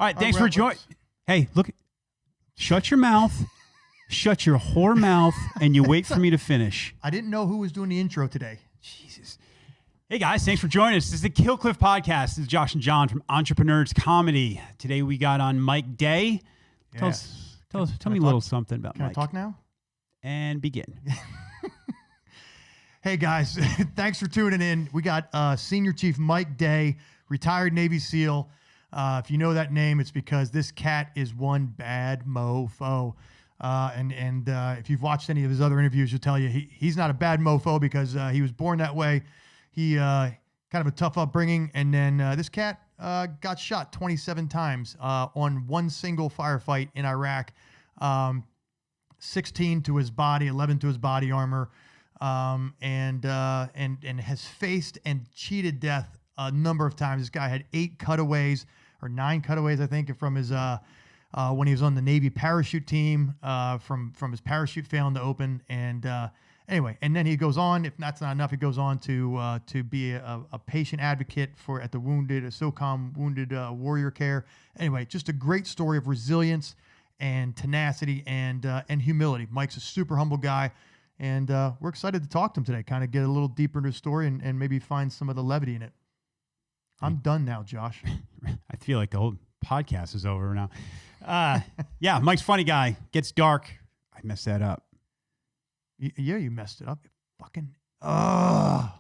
All right, thanks for joining. Hey, look, shut your mouth. Shut your whore mouth, and you wait for me to finish. I didn't know who was doing the intro today. Jesus. Hey, guys, thanks for joining us. This is the Kill Cliff Podcast. This is Josh and John from Entreprenerds Comedy. Today we got on Mike Day. Tell me a little something about Mike. Can I talk now? And begin. Hey, guys, thanks for tuning in. We got Senior Chief Mike Day, retired Navy SEAL. If you know that name, it's because this cat is one bad mofo. And if you've watched any of his other interviews, he'll tell you he's not a bad mofo because he was born that way. He kind of a tough upbringing, and then this cat got shot 27 times on one single firefight in Iraq. 16 to his body, 11 to his body armor, and has faced and cheated death a number of times. This guy had 8 cutaways or 9 cutaways, I think, from his when he was on the Navy parachute team, from his parachute failing to open. And anyway, and then he goes on, if that's not enough, he goes on to be a patient advocate at the SOCOM Wounded Warrior Care. Anyway, just a great story of resilience and tenacity and humility. Mike's a super humble guy, and we're excited to talk to him today, kind of get a little deeper into his story and maybe find some of the levity in it. I'm done now, Josh. I feel like the whole podcast is over now. Yeah, Mike's a funny guy. Gets dark. I messed that up. Yeah, you messed it up. All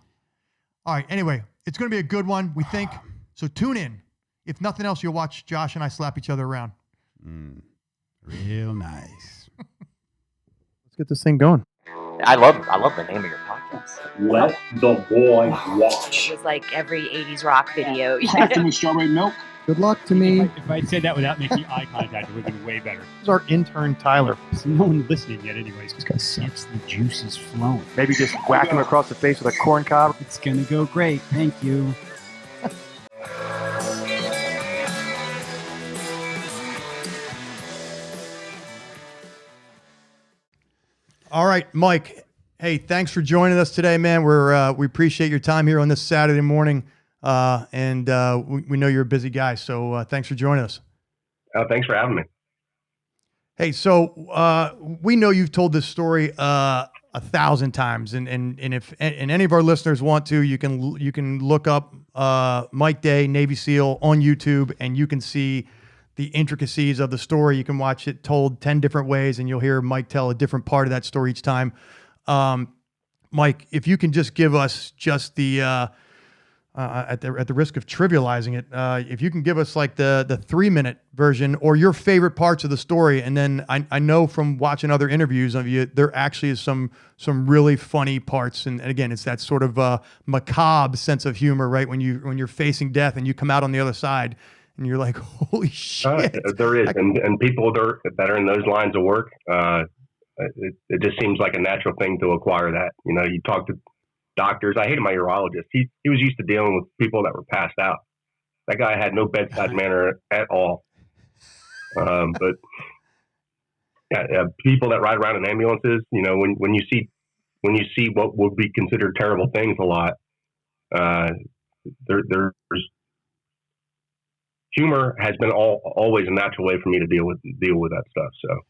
right, anyway, it's going to be a good one, we think. So tune in. If nothing else, you'll watch Josh and I slap each other around. Real nice. Let's get this thing going. I love the name of your podcast. Let the boy watch. It was like every 80s rock video. Cracked him with strawberry milk. Good luck to me. If I said that without making eye contact, it would have been way better. This is our intern, Tyler. There's no one listening yet anyways. This guy sucks. It's the juices flowing. Maybe just whack him across the face with a corn cob. It's going to go great. Thank you. All right, Mike. Hey, thanks for joining us today, man. We appreciate your time here on this Saturday morning, and we know you're a busy guy, so thanks for joining us. Thanks for having me. Hey, so we know you've told this story 1,000 times, and if any of our listeners want to, you can look up Mike Day, Navy SEAL, on YouTube, and you can see the intricacies of the story. You can watch it told 10 different ways, and you'll hear Mike tell a different part of that story each time. Mike, if you can just give us just the at the risk of trivializing it, if you can give us like the 3-minute version or your favorite parts of the story, and then I know from watching other interviews of you, there actually is some really funny parts, and again, it's that sort of macabre sense of humor, right? When you're facing death and you come out on the other side. And you're like, holy shit. There is. And people that are in those lines of work, it just seems like a natural thing to acquire that. You know, you talk to doctors. I hated my urologist. He was used to dealing with people that were passed out. That guy had no bedside manner at all. But people that ride around in ambulances, you know, when you see what would be considered terrible things a lot, there's humor has been always a natural way for me to deal with that stuff. So,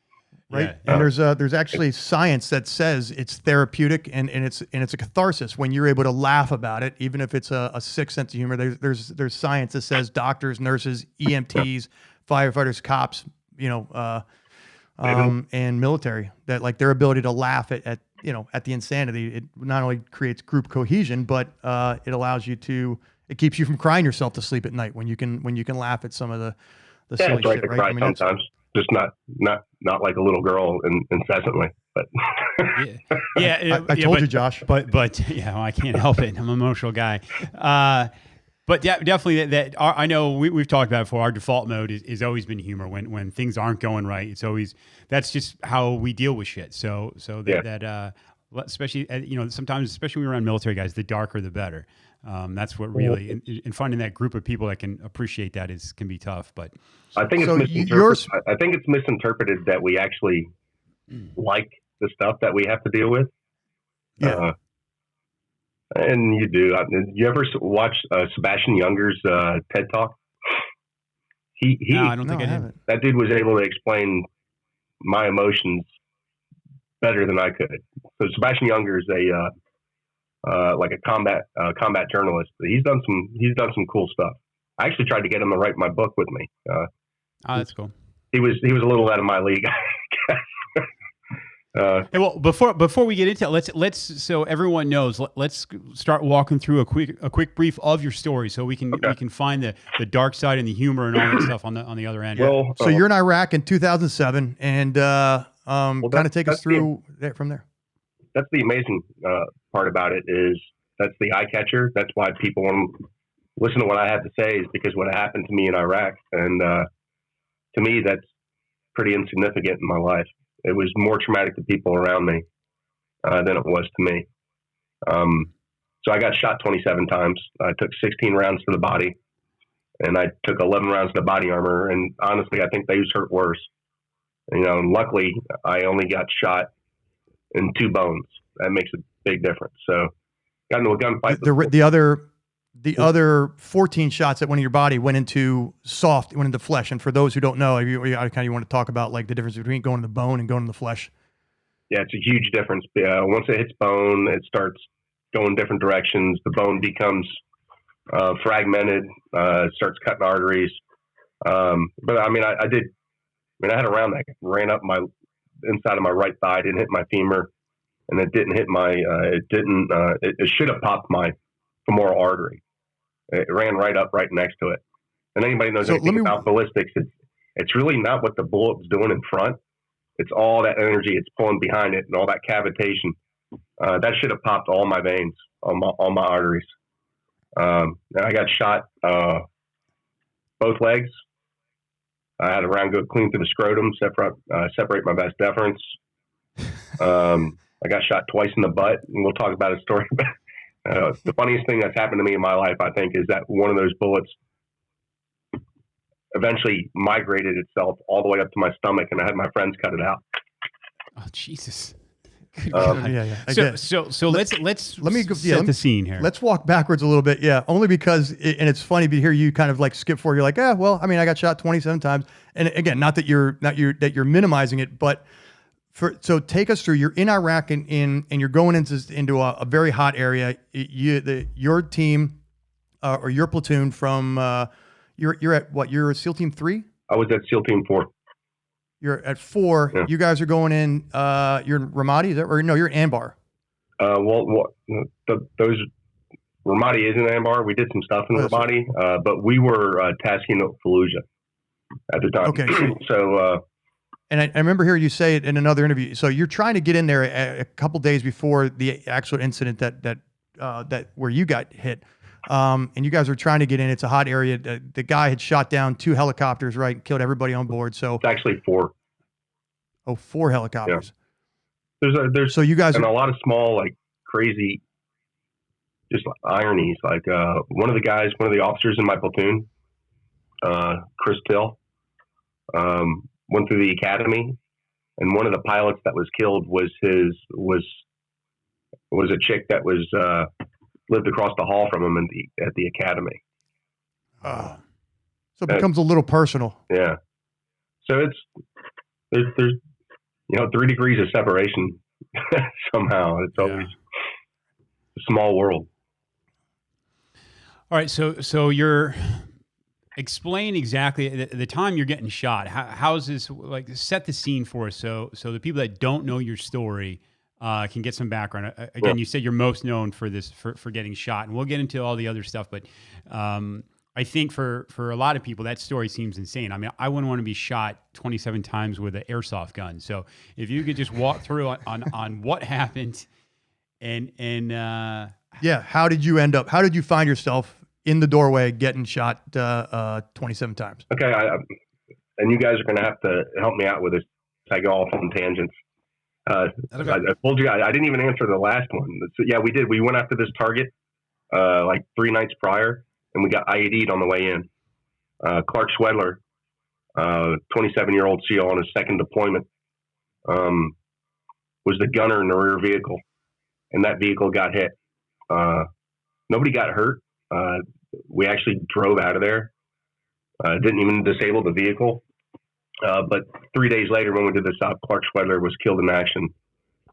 right. Yeah. And there's actually science that says it's therapeutic and it's a catharsis when you're able to laugh about it, even if it's a sick sense of humor. There's science that says doctors, nurses, EMTs, firefighters, cops, you know, and military, that like their ability to laugh at the insanity, it not only creates group cohesion, but it allows you to. It keeps you from crying yourself to sleep at night when you can laugh at some of the silly it's right shit, to right? cry I mean, sometimes, just not like a little girl incessantly. But I told you, Josh. But yeah, well, I can't help it. I'm an emotional guy. But definitely that I know we've talked about it before. Our default mode is always been humor when things aren't going right. It's always that's just how we deal with shit. So that especially sometimes especially when we're around military guys, the darker the better. That's what really, and finding that group of people that can appreciate that can be tough. But I think it's misinterpreted that we actually like the stuff that we have to deal with. Yeah. And you do. You ever watch Sebastian Junger's TED Talk? No, I don't think No, I did. haven't. that dude was able to explain my emotions better than I could. So Sebastian Younger is like a combat journalist. He's done some cool stuff. I actually tried to get him to write my book with me. Oh, that's cool. He was a little out of my league. Hey, well, before we get into it, let's so everyone knows. Let's start walking through a quick brief of your story, so we can find the dark side and the humor and all that stuff on the other end. Well, So you're in Iraq in 2007, and kind of take us through from there. That's the amazing part about it is that's the eye catcher. That's why people want to listen to what I have to say is because what happened to me in Iraq, and to me that's pretty insignificant in my life. It was more traumatic to people around me than it was to me. So I got shot 27 times. I took 16 rounds to the body, and I took 11 rounds to body armor. And honestly, I think those hurt worse. And luckily, I only got shot in 2 bones. That makes a big difference. So got into a gunfight. The other 14 shots that went in your body went into flesh. And for those who don't know, you want to talk about like the difference between going to the bone and going to the flesh. Yeah, it's a huge difference. Once it hits bone, it starts going different directions. The bone becomes fragmented, starts cutting arteries. But I mean, I had a round that ran up my inside of my right thigh, didn't hit my femur, and it didn't hit it should have popped my femoral artery. It ran right next to it. And anybody knows anything about ballistics, it's really not what the bullet's doing in front. It's all that energy it's pulling behind it and all that cavitation. That should have popped all my veins, all my arteries. And I got shot both legs. I had a round go clean through the scrotum, separate my vas deferens. I got shot twice in the butt, and we'll talk about a story about the funniest thing that's happened to me in my life, I think, is that one of those bullets eventually migrated itself all the way up to my stomach, and I had my friends cut it out. Oh, Jesus. Yeah. So let's set the scene here. Let's walk backwards a little bit. Yeah. Only because, and it's funny to hear you kind of like skip forward. You're like, well, I mean, I got shot 27 times. And again, not that you're minimizing it, but so take us through. You're in Iraq and you're going into a very hot area. Your team or your platoon from you're at what? You're SEAL Team 3? I was at SEAL Team 4. You're at 4. Yeah. You guys are going in. You're in Ramadi, is that? Or no, you're in Anbar. Those Ramadi is in Anbar. We did some stuff in Ramadi, but we were tasking at Fallujah at the time. Okay. So. And I remember hearing you say it in another interview. So you're trying to get in there a couple days before the actual incident that where you got hit, and you guys are trying to get in. It's a hot area. The guy had shot down 2 helicopters, right, and killed everybody on board. So it's actually 4. Oh, 4 helicopters. Yeah. There's so you guys and a lot of small like crazy, just ironies. Like one of the officers in my platoon, Chris Till. Went through the academy, and one of the pilots that was killed was a chick that was lived across the hall from him at the academy. So it becomes a little personal. Yeah. So there's 3 degrees of separation somehow. It's always a small world. All right, so you're. Explain exactly the time you're getting shot. How's this, like, set the scene for us so the people that don't know your story can get some background. Again, you said you're most known for this, for getting shot, and we'll get into all the other stuff, but I think for a lot of people, that story seems insane. I mean, I wouldn't want to be shot 27 times with an airsoft gun. So if you could just walk through on what happened and how did you find yourself in the doorway getting shot 27 times? Okay. And you guys are going to have to help me out with this. I go off on tangents. I told you, I didn't even answer the last one. So, yeah, we did. We went after this target like 3 nights prior, and we got IED'd on the way in. Clark Schwedler, 27-year-old SEAL on his second deployment, was the gunner in the rear vehicle, and that vehicle got hit. Nobody got hurt. We actually drove out of there, Didn't even disable the vehicle. But 3 days later, when we did the stop, Clark Schwedler was killed in action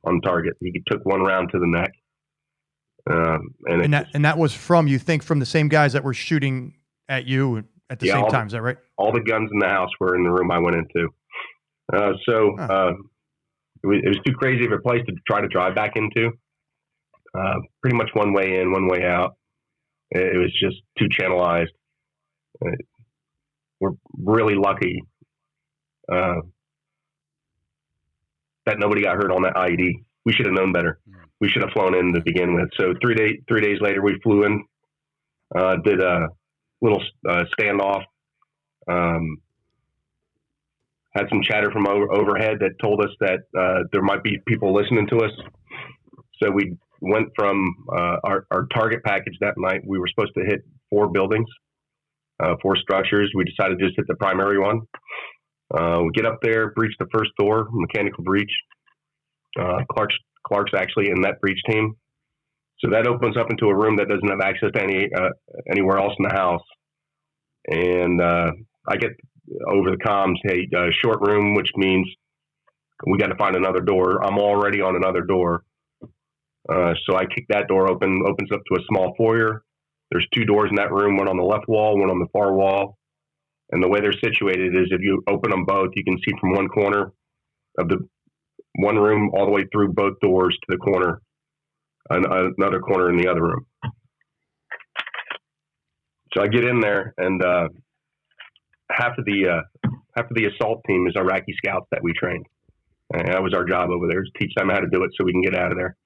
on target. He took one round to the neck. And that was from, you think, from the same guys that were shooting at you at the same time. Is that right? All the guns in the house were in the room I went into. It was too crazy of a place to try to drive back into. Pretty much one way in, one way out. It was just too channelized. We're really lucky that nobody got hurt on that IED. We should have known better. We should have flown in to begin with. So 3 days later, we flew in, did a little standoff, had some chatter from overhead that told us that there might be people listening to us. So we went from our target package that night. We were supposed to hit 4 buildings, 4 structures. We decided to just hit the primary one. We get up there, breach the first door, mechanical breach. Clark's actually in that breach team. So that opens up into a room that doesn't have access to anywhere else in the house. And I get over the comms, hey, short room, which means we got to find another door. I'm already on another door. So I kick that door open, opens up to a small foyer. There's 2 doors in that room, one on the left wall, one on the far wall. And the way they're situated is if you open them both, you can see from one corner of the one room all the way through both doors to the corner, another corner in the other room. So I get in there, and half of the assault team is Iraqi scouts that we trained. And that was our job over there, is teach them how to do it so we can get out of there.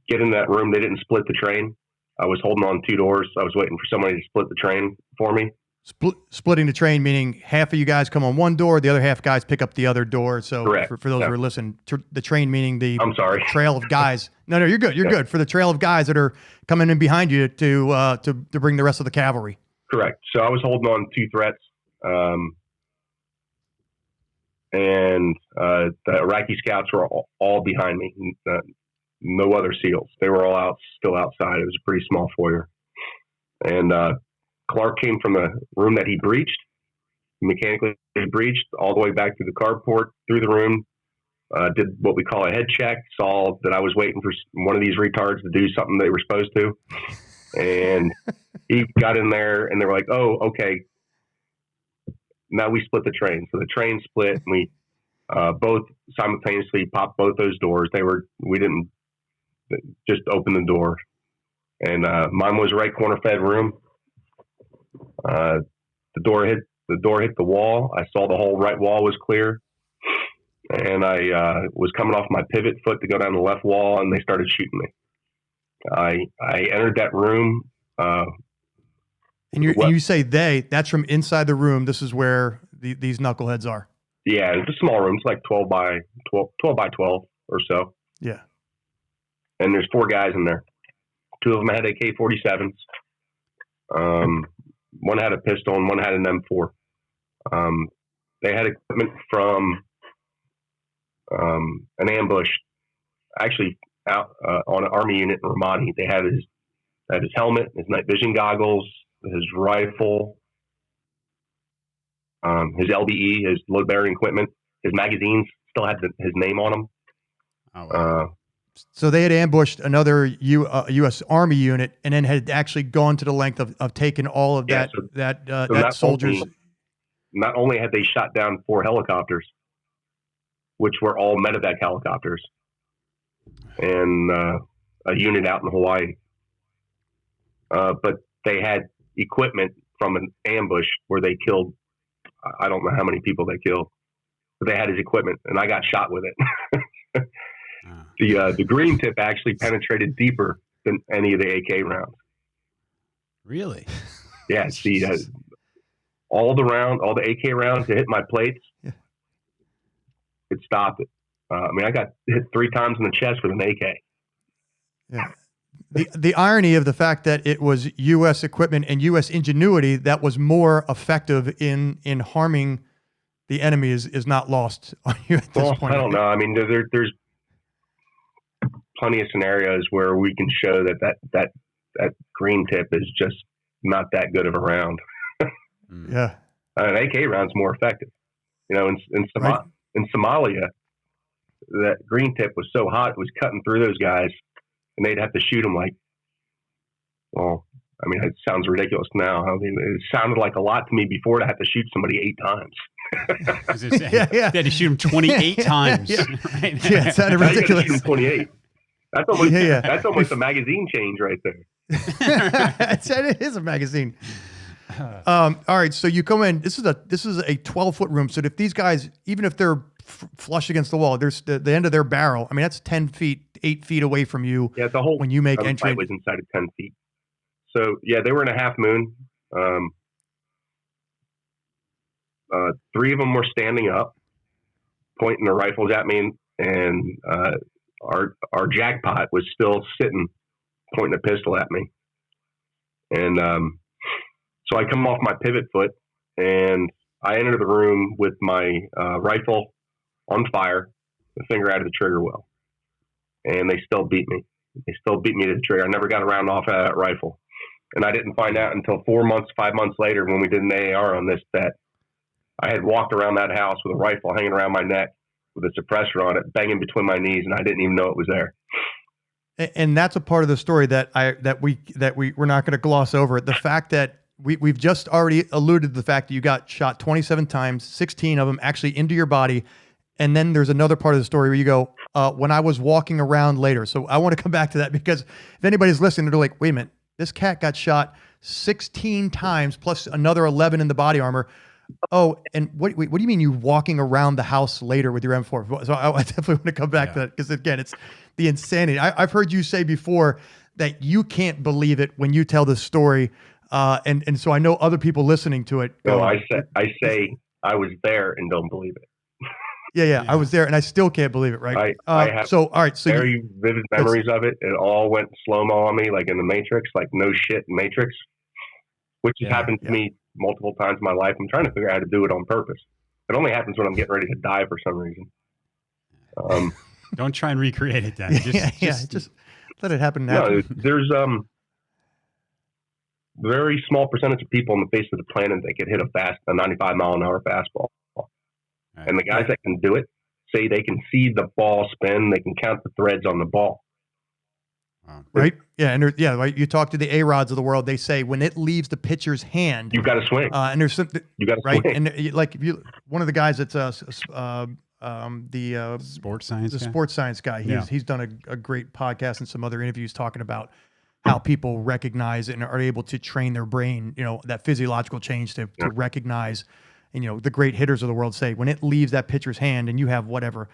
Get in that room. They didn't split the train. I was holding on 2 doors. I was waiting for somebody to split the train for me. Splitting the train, meaning half of you guys come on one door, the other half guys pick up the other door. So for those who are listening, the train meaning the trail of guys. No, you're good. You're good. For the trail of guys that are coming in behind you to bring the rest of the cavalry. Correct. So I was holding on 2 threats. And the Iraqi scouts were all behind me. No other SEALs. They were all still outside. It was a pretty small foyer. And Clark came from the room that he breached, mechanically breached, all the way back to the carport, through the room, did what we call a head check, saw that I was waiting for one of these retards to do something they were supposed to. And he got in there, and they were like, oh, okay. Now we split the train. So the train split, and we both simultaneously popped both those doors. We didn't just open the door. And mine was right corner fed room. The door hit the wall. I saw the whole right wall was clear. And I was coming off my pivot foot to go down the left wall, and they started shooting me. I entered that room. And you say that's from inside the room. This is where these knuckleheads are. Yeah, it's a small room. It's like 12 by 12 or so. Yeah. And there's 4 guys in there. 2 of them had AK-47s. One had a pistol and one had an M4. They had equipment from an ambush, actually out on an Army unit in Ramadi. They had his helmet, his night vision goggles, his rifle, his LBE, his load-bearing equipment. His magazines still had his name on them. Oh, wow. So they had ambushed another U.S. Army unit, and then had actually gone to the length of taking all of that soldiers. Not only had they shot down 4 helicopters, which were all medevac helicopters, and a unit out in Hawaii, but they had equipment from an ambush where they killed, I don't know how many people they killed, but they had his equipment, and I got shot with it. The green tip actually penetrated deeper than any of the AK rounds. Really? Yeah. See, all the AK rounds to hit my plates, it stopped it. I got hit 3 times in the chest with an AK. Yeah. The irony of the fact that it was U.S. equipment and U.S. ingenuity that was more effective in harming the enemy is not lost on you at this point. I don't know. I mean, there's plenty of scenarios where we can show that green tip is just not that good of a round. Yeah. An AK round's more effective. Right. In Somalia, that green tip was so hot, it was cutting through those guys, and they'd have to shoot them it sounds ridiculous now. I mean, it sounded like a lot to me before to have to shoot somebody 8 times. Yeah. They had to shoot him 28 times. Yeah. Right? Yeah, it sounded Now you gotta ridiculous. shoot 'em 28. That's almost Yeah. a magazine change right there. It is a magazine. All right, so you come in. This is a 12-foot room. So if these guys, even if they're flush against the wall, there's the end of their barrel. I mean, that's 10 feet, 8 feet away from you. Yeah, the whole when you make fight entry. was inside of 10 feet. So yeah, they were in a half moon. 3 of them were standing up, pointing their rifles at me, and our jackpot was still sitting, pointing a pistol at me. And so I come off my pivot foot, and I enter the room with my rifle on fire, the finger out of the trigger well, and they still beat me. They still beat me to the trigger. I never got a round off of that rifle, and I didn't find out until 5 months later when we did an AAR on this, that I had walked around that house with a rifle hanging around my neck with a suppressor on it, banging between my knees, and I didn't even know it was there. And that's a part of the story that we're not going to gloss over. The fact that we've just already alluded to the fact that you got shot 27 times, 16 of them actually into your body. And then there's another part of the story where you go, when I was walking around later. So I want to come back to that, because if anybody's listening, they're like, wait a minute, this cat got shot 16 times plus another 11 in the body armor. Oh, and what do you mean you walking around the house later with your M4? So I definitely want to come back to that, because again, it's the insanity. I've heard you say before that you can't believe it when you tell this story. And so I know other people listening to it. No, I say I was there and don't believe it. Yeah. I was there and I still can't believe it. Right. I have all right. So very vivid memories of it. It all went slow-mo on me, like in the Matrix, like no shit Matrix, which has happened to me multiple times in my life. I'm trying to figure out how to do it on purpose. It only happens when I'm getting ready to die for some reason. Don't try and recreate it then. Just let it happen now. No, there's very small percentage of people on the face of the planet that could hit a 95 mile an hour fastball. Right. And the guys that can do it say they can see the ball spin, they can count the threads on the ball. Right? Yeah, and right. You talk to the A-Rods of the world, they say when it leaves the pitcher's hand, you've got to swing. And there's something you got to right, swing. and like if you one of the guys that's the sports science guy. He's done a great podcast and some other interviews talking about how people recognize and are able to train their brain, that physiological change to recognize. And, the great hitters of the world say when it leaves that pitcher's hand and you have whatever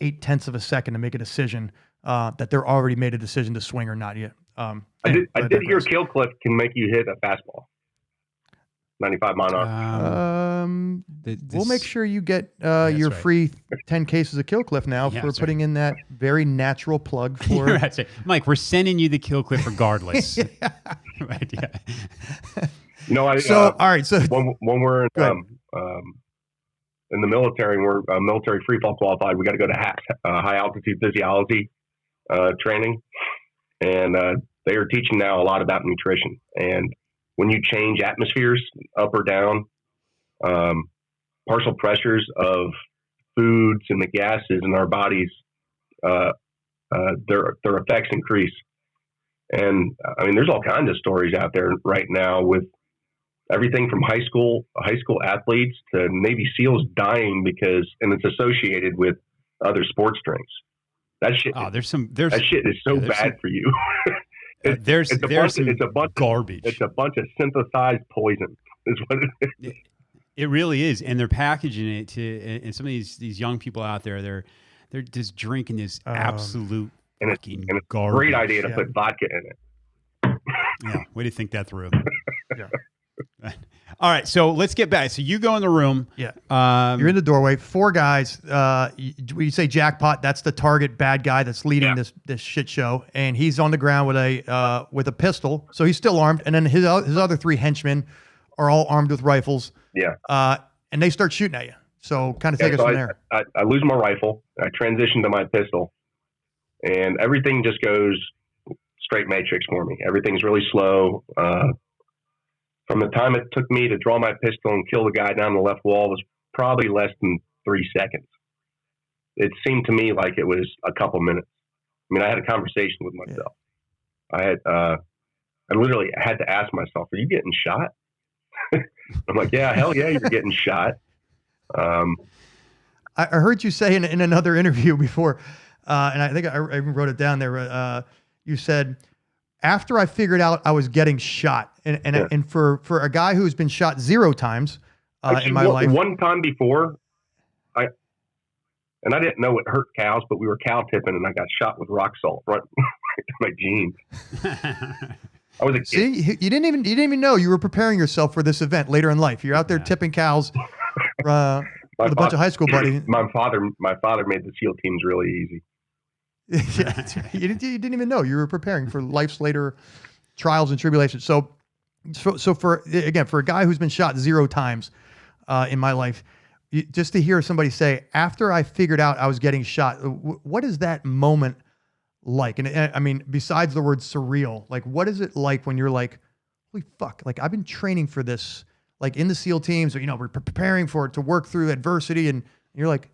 0.8 of a second to make a decision, that they're already made a decision to swing or not yet. I did hear kill cliff can make you hit a fastball. 95 mile an hour. We'll make sure you get your free 10 cases of Kill Cliff now for putting in that very natural plug for. That's it. Mike, we're sending you the Kill Cliff regardless. Right, all right. So when we're in the military and we're military free fall qualified, we got to go to high altitude physiology training, and they are teaching now a lot about nutrition. And when you change atmospheres up or down, partial pressures of foods and the gases in our bodies, their effects increase. And I mean, there's all kinds of stories out there right now with everything from high school athletes to Navy SEALs dying and it's associated with other sports drinks. That shit. Oh, that shit is so bad for you. It's a bunch of garbage. It's a bunch of synthesized poison, is what it is. It really is, and they're packaging it and some of these young people out there, they're just drinking this absolute fucking and it's garbage. A great idea to put vodka in it. Yeah, way to think that through. Yeah. All right, so let's get back. So you go in the room. Yeah. You're in the doorway. 4 guys. You say jackpot. That's the target bad guy that's leading this shit show, and he's on the ground with a pistol. So he's still armed, and then his other 3 henchmen are all armed with rifles. Yeah. And they start shooting at you. So kind of take us from there. I lose my rifle. I transition to my pistol, and everything just goes straight Matrix for me. Everything's really slow. from the time it took me to draw my pistol and kill the guy down the left wall was probably less than 3 seconds. It seemed to me like it was a couple minutes. I mean, I had a conversation with myself. Yeah. I literally had to ask myself, "Are you getting shot?" I'm like, "Yeah, hell yeah, you're getting shot." I heard you say in another interview before, and I think I even wrote it down there. You said, after I figured out I was getting shot, and for a guy who's been shot 0 times in my life, one time before, I didn't know it hurt cows, but we were cow tipping, and I got shot with rock salt right in my jeans. I was a kid. See, you didn't even know you were preparing yourself for this event later in life. You're out there tipping cows with a bunch of high school buddies. My father made the SEAL teams really easy. You didn't even know you were preparing for life's later trials and tribulations. So for a guy who's been shot 0 times in my life, just to hear somebody say, after I figured out I was getting shot, what is that moment like? And I mean, besides the word surreal, like, what is it like when you're like, holy fuck, like, I've been training for this, like in the SEAL teams, or, we're preparing for it to work through adversity, and you're like,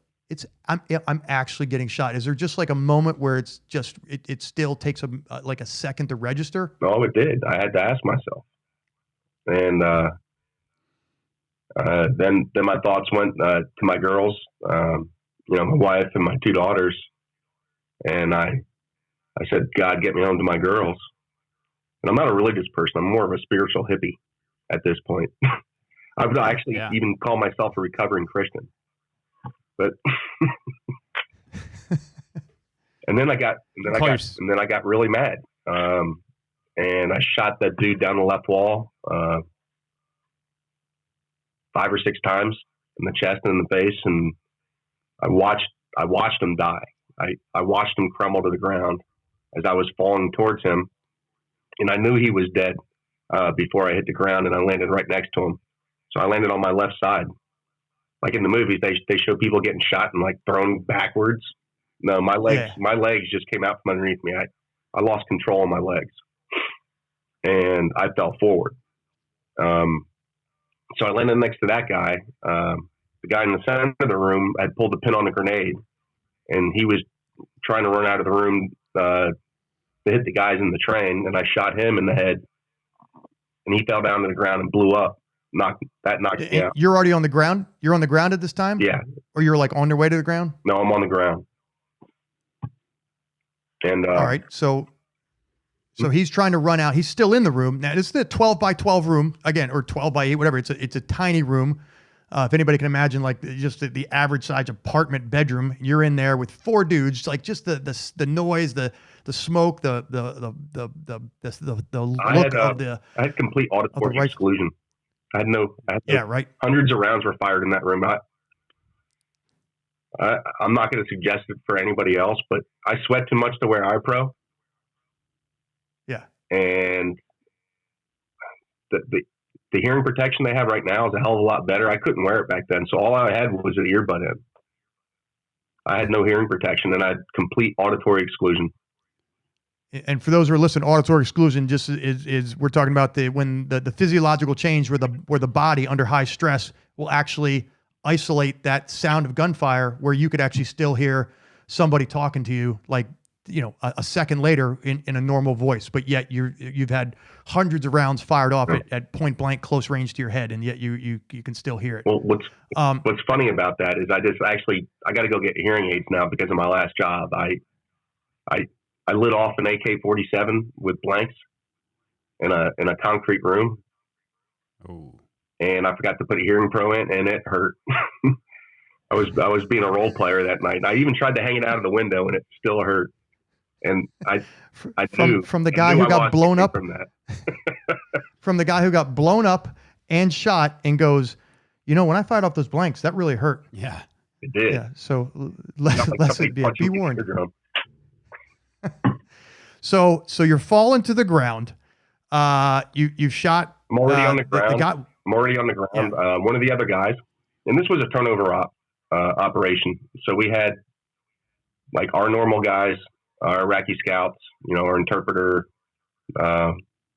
I'm actually getting shot. Is there just like a moment where it's just, it still takes like a second to register? No, it did. I had to ask myself. And then my thoughts went to my girls, my wife and my 2 daughters. And I said, God, get me home to my girls. And I'm not a religious person. I'm more of a spiritual hippie at this point. I would actually even call myself a recovering Christian. But and then I got really mad. And I shot that dude down the left wall 5 or 6 times in the chest and in the face, and I watched him die. I watched him crumble to the ground as I was falling towards him, and I knew he was dead before I hit the ground, and I landed right next to him. So I landed on my left side. Like in the movies, they show people getting shot and like thrown backwards. No, my legs just came out from underneath me. I lost control of my legs, and I fell forward. So I landed next to that guy. The guy in the center of the room had pulled the pin on the grenade, and he was trying to run out of the room to hit the guys in the train, and I shot him in the head, and he fell down to the ground and blew up. Knocked me out. You're already on the ground? You're on the ground at this time? Yeah. Or you're like on your way to the ground? No, I'm on the ground. And all right. So he's trying to run out. He's still in the room. Now, this is the 12 by 12 room, again, or 12 by 8, whatever. It's a tiny room. If anybody can imagine, like, just the average size apartment bedroom, you're in there with 4 dudes, like just the noise, the smoke, the look of the. I had complete auditory exclusion. Hundreds of rounds were fired in that room. I'm not going to suggest it for anybody else, but I sweat too much to wear iPro. Yeah. And the hearing protection they have right now is a hell of a lot better. I couldn't wear it back then. So all I had was an earbud in. I had no hearing protection, and I had complete auditory exclusion. And for those who are listening, auditory exclusion just is we're talking about when the physiological change where the body under high stress will actually isolate that sound of gunfire, where you could actually still hear somebody talking to you, like, a second later in a normal voice, but yet you've had hundreds of rounds fired off at point blank close range to your head, and yet you can still hear it. Well, what's funny about that is I got to go get hearing aids now because of my last job. I lit off an AK-47 with blanks in a concrete room. Oh. And I forgot to put a hearing pro in, and it hurt. I was being a role player that night. I even tried to hang it out of the window, and it still hurt. And from the guy who got blown up from that. From the guy who got blown up and shot and goes, when I fired off those blanks, that really hurt. Yeah, it did. Yeah. So be warned. So you're falling to the ground. You shot. I'm already on the ground. I'm already on the ground. Yeah. One of the other guys, and this was a turnover operation. So we had like our normal guys, our Iraqi scouts, our interpreter, a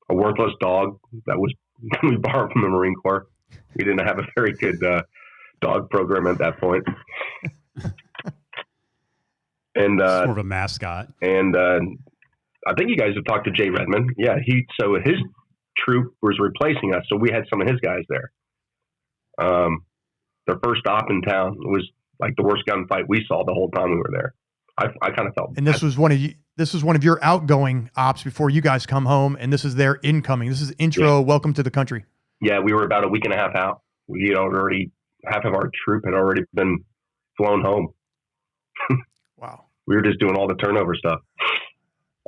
worthless dog that was we borrowed from the Marine Corps. We didn't have a very good dog program at that point. And Sort of a mascot. And I think you guys have talked to Jay Redmond. Yeah, so his troop was replacing us, so we had some of his guys there. Their first op in town was like the worst gunfight we saw the whole time we were there. I kind of felt. And this was one of you. This was one of your outgoing ops before you guys come home, and this is their incoming. This is intro. Yeah. Welcome to the country. Yeah, we were about a week and a half out. We had already half of our troop had already been flown home. Wow. We were just doing all the turnover stuff.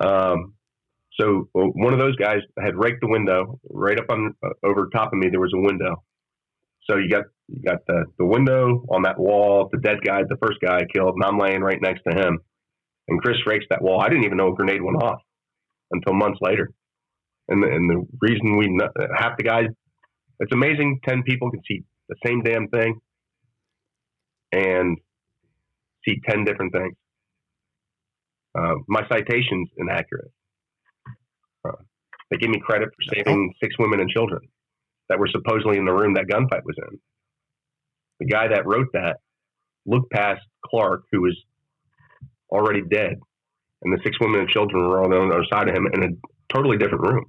So one of those guys had raked the window right up on over top of me. There was a window. So you got the window on that wall, the dead guy, the first guy I killed, and I'm laying right next to him. And Chris rakes that wall. I didn't even know a grenade went off until months later. And the reason half the guys, it's amazing 10 people can see the same damn thing and see 10 different things. My citation's inaccurate. They give me credit for saving 6 women and children that were supposedly in the room that gunfight was in. The guy that wrote that looked past Clark, who was already dead, and the 6 women and children were on the other side of him in a totally different room.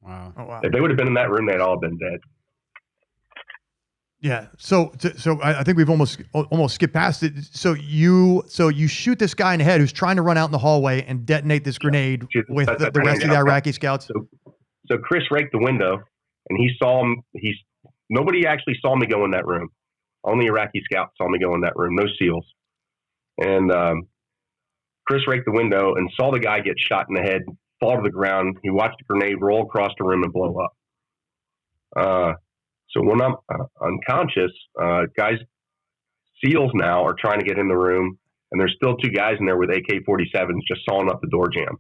Wow. Oh, wow. If they would have been in that room, they'd all been dead. Yeah. So I think we've almost skipped past it. So you shoot this guy in the head who's trying to run out in the hallway and detonate this grenade with the rest of the Iraqi scouts. So Chris raked the window, and he saw him. Nobody actually saw me go in that room. Only Iraqi scouts saw me go in that room. No SEALs. And Chris raked the window and saw the guy get shot in the head, fall to the ground. He watched the grenade roll across the room and blow up. So when I'm unconscious, guys, SEALs now are trying to get in the room, and there's still 2 guys in there with AK-47s just sawing up the door jamb.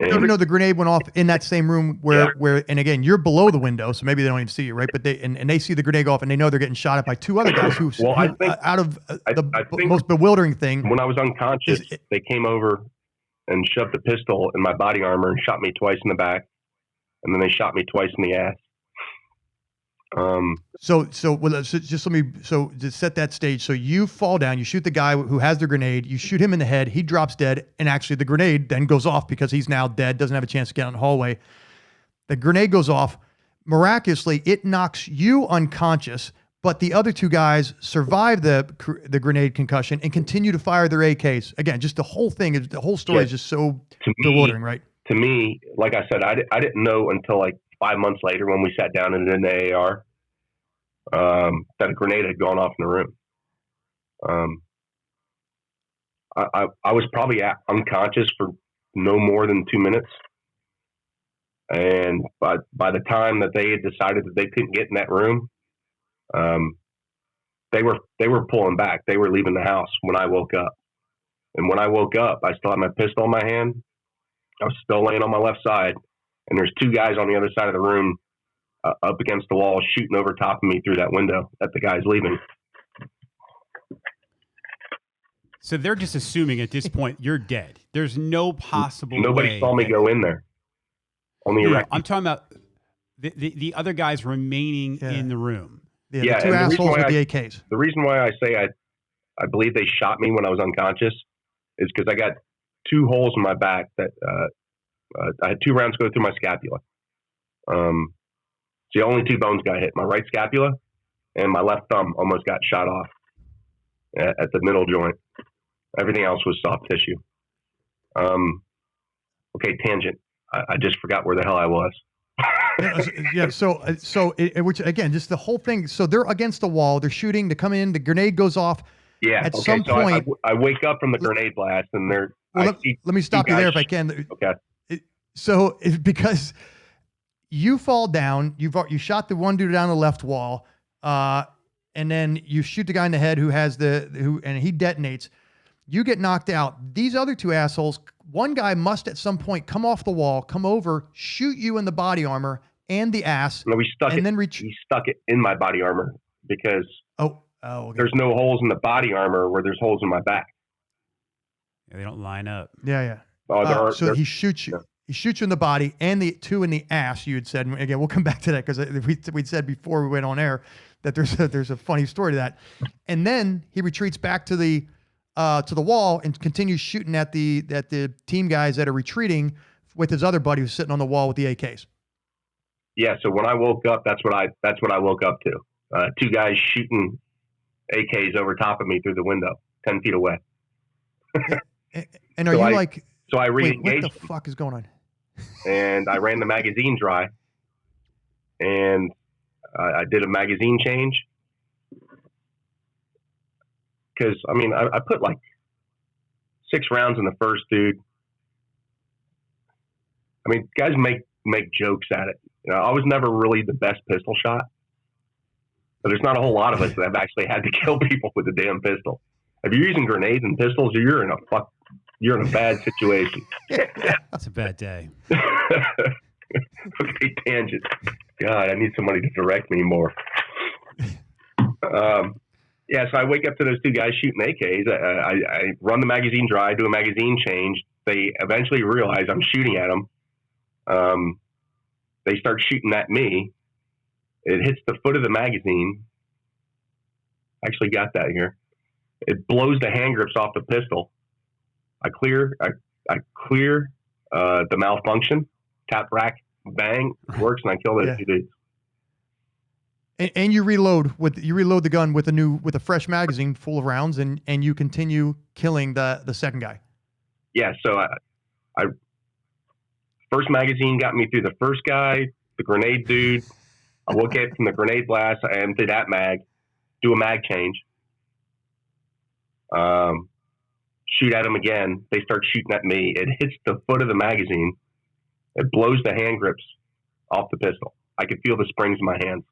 You never know the grenade went off in that same room where and again, you're below the window, so maybe they don't even see you, right? But they see the grenade go off, and they know they're getting shot at by 2 other guys who I think most bewildering thing. When I was unconscious, they came over and shoved a pistol in my body armor and shot me twice in the back, and then they shot me twice in the ass. So to set that stage. So you fall down, you shoot the guy who has the grenade, you shoot him in the head, he drops dead, and actually the grenade then goes off because he's now dead, doesn't have a chance to get out in the hallway. The grenade goes off. Miraculously, it knocks you unconscious, but the other 2 guys survive the grenade concussion and continue to fire their AKs. Again, just the whole story is just so bewildering, right? To me, like I said, I didn't know until like 5 months later when we sat down and did an AAR that a grenade had gone off in the room. I was probably unconscious for no more than 2 minutes. And by the time that they had decided that they couldn't get in that room, they were pulling back. They were leaving the house when I woke up. And when I woke up, I still had my pistol in my hand. I was still laying on my left side. And there's 2 guys on the other side of the room up against the wall shooting over top of me through that window that the guy's leaving. So they're just assuming at this point you're dead. There's no possible Nobody saw me go in there. Only Iraqi. I'm talking about the other guys remaining in the room. Yeah, the 2 assholes with the AKs. The reason why I say I believe they shot me when I was unconscious is because I got 2 holes in my back that I had 2 rounds go through my scapula. The only 2 bones got hit. My right scapula and my left thumb almost got shot off at the middle joint. Everything else was soft tissue. Okay, tangent. I just forgot where the hell I was. Yeah. So which again, just the whole thing. So they're against the wall. They're shooting to come in. The grenade goes off. Yeah. At some point, I wake up from the grenade blast, and they're. Let me stop you there if I can. Okay. So because you fall down, you shot the one dude down the left wall, and then you shoot the guy in the head and he detonates. You get knocked out. These other 2 assholes, one guy must at some point come off the wall, come over, shoot you in the body armor and the ass. No, he stuck it in my body armor because okay. There's no holes in the body armor where there's holes in my back. Yeah, they don't line up. Yeah. Oh, so he shoots you. He shoots you in the body and the 2 in the ass. You had said, and again, we'll come back to that because we'd said before we went on air that there's a funny story to that. And then he retreats back to the wall and continues shooting at the team guys that are retreating with his other buddy who's sitting on the wall with the AKs. Yeah. So when I woke up, that's what I woke up to. 2 guys shooting AKs over top of me through the window, 10 feet away. And are you So I wait, re-engaged what the fuck is going on? and I ran the magazine dry, and I did a magazine change. Because, I mean, I put like 6 rounds in the first dude. I mean, guys make jokes at it. You know, I was never really the best pistol shot. But there's not a whole lot of us that have actually had to kill people with a damn pistol. If you're using grenades and pistols, you're in a bad situation. That's a bad day. Okay, tangent. God, I need somebody to direct me more. Yeah, so I wake up to those 2 guys shooting AKs. I run the magazine dry, do a magazine change. They eventually realize I'm shooting at them. They start shooting at me. It hits the foot of the magazine. Actually got that here. It blows the hand grips off the pistol. I clear the malfunction. Tap rack, bang, works, and I kill those 2 dudes. And you reload the gun with a fresh magazine full of rounds, and you continue killing the second guy. Yeah, so I first magazine got me through the first guy, the grenade dude. I woke up from the grenade blast. I empty that mag, do a mag change, shoot at them again. They start shooting at me. It hits the foot of the magazine. It blows the hand grips off the pistol. I could feel the springs in my hands.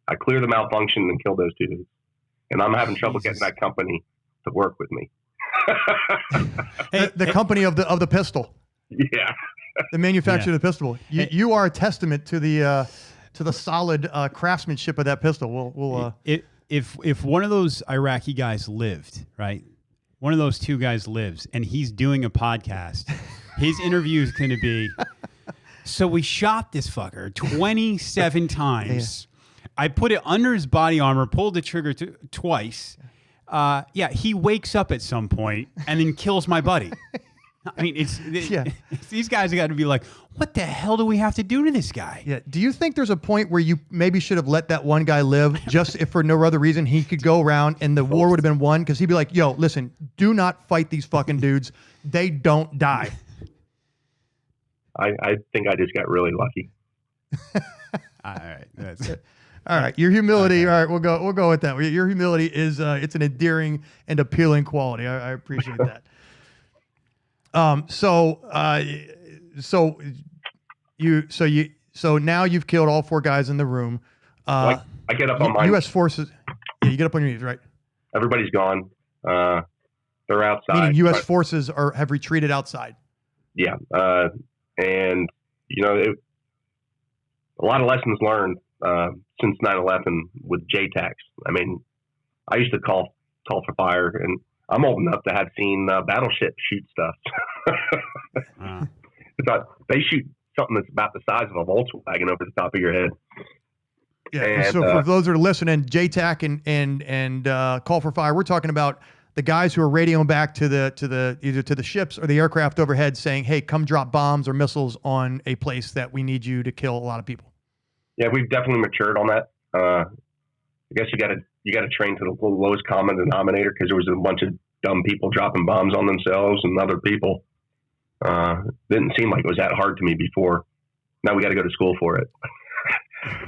I clear the malfunction and kill those 2 dudes. And I'm having trouble getting that company to work with me. The company of the pistol. Yeah. The manufacturer of the pistol. You are a testament to the solid craftsmanship of that pistol. We'll if one of those Iraqi guys lived, right? One of those 2 guys lives, and he's doing a podcast. His interview is going to be, so we shot this fucker 27 times. Yeah. I put it under his body armor, pulled the trigger twice. He wakes up at some point and then kills my buddy. I mean, these guys have got to be like, what the hell do we have to do to this guy? Yeah. Do you think there's a point where you maybe should have let that one guy live just if for no other reason he could go around and the war would have been won? Because he'd be like, yo, listen, do not fight these fucking dudes. They don't die. I think I just got really lucky. All right. That's all right. Your humility. Okay. All right. We'll go with that. Your humility is it's an endearing and appealing quality. I appreciate that. So now you've killed all 4 guys in the room. I get up on my U.S. forces. Yeah, you get up on your knees, right? Everybody's gone. They're outside. Meaning U.S. forces have retreated outside. Yeah, and a lot of lessons learned since 9/11 with JTACs. I mean, I used to call for fire, and I'm old enough to have seen battleships shoot stuff. They shoot something that's about the size of a Volkswagen over the top of your head. Yeah. And, so for those that are listening, JTAC and call for fire, we're talking about the guys who are radioing back to either to the ships or the aircraft overhead saying, hey, come drop bombs or missiles on a place that we need you to kill a lot of people. Yeah, we've definitely matured on that. I guess you got to train to the lowest common denominator, because there was a bunch of dumb people dropping bombs on themselves and other people. Didn't seem like it was that hard to me before. Now we got to go to school for it.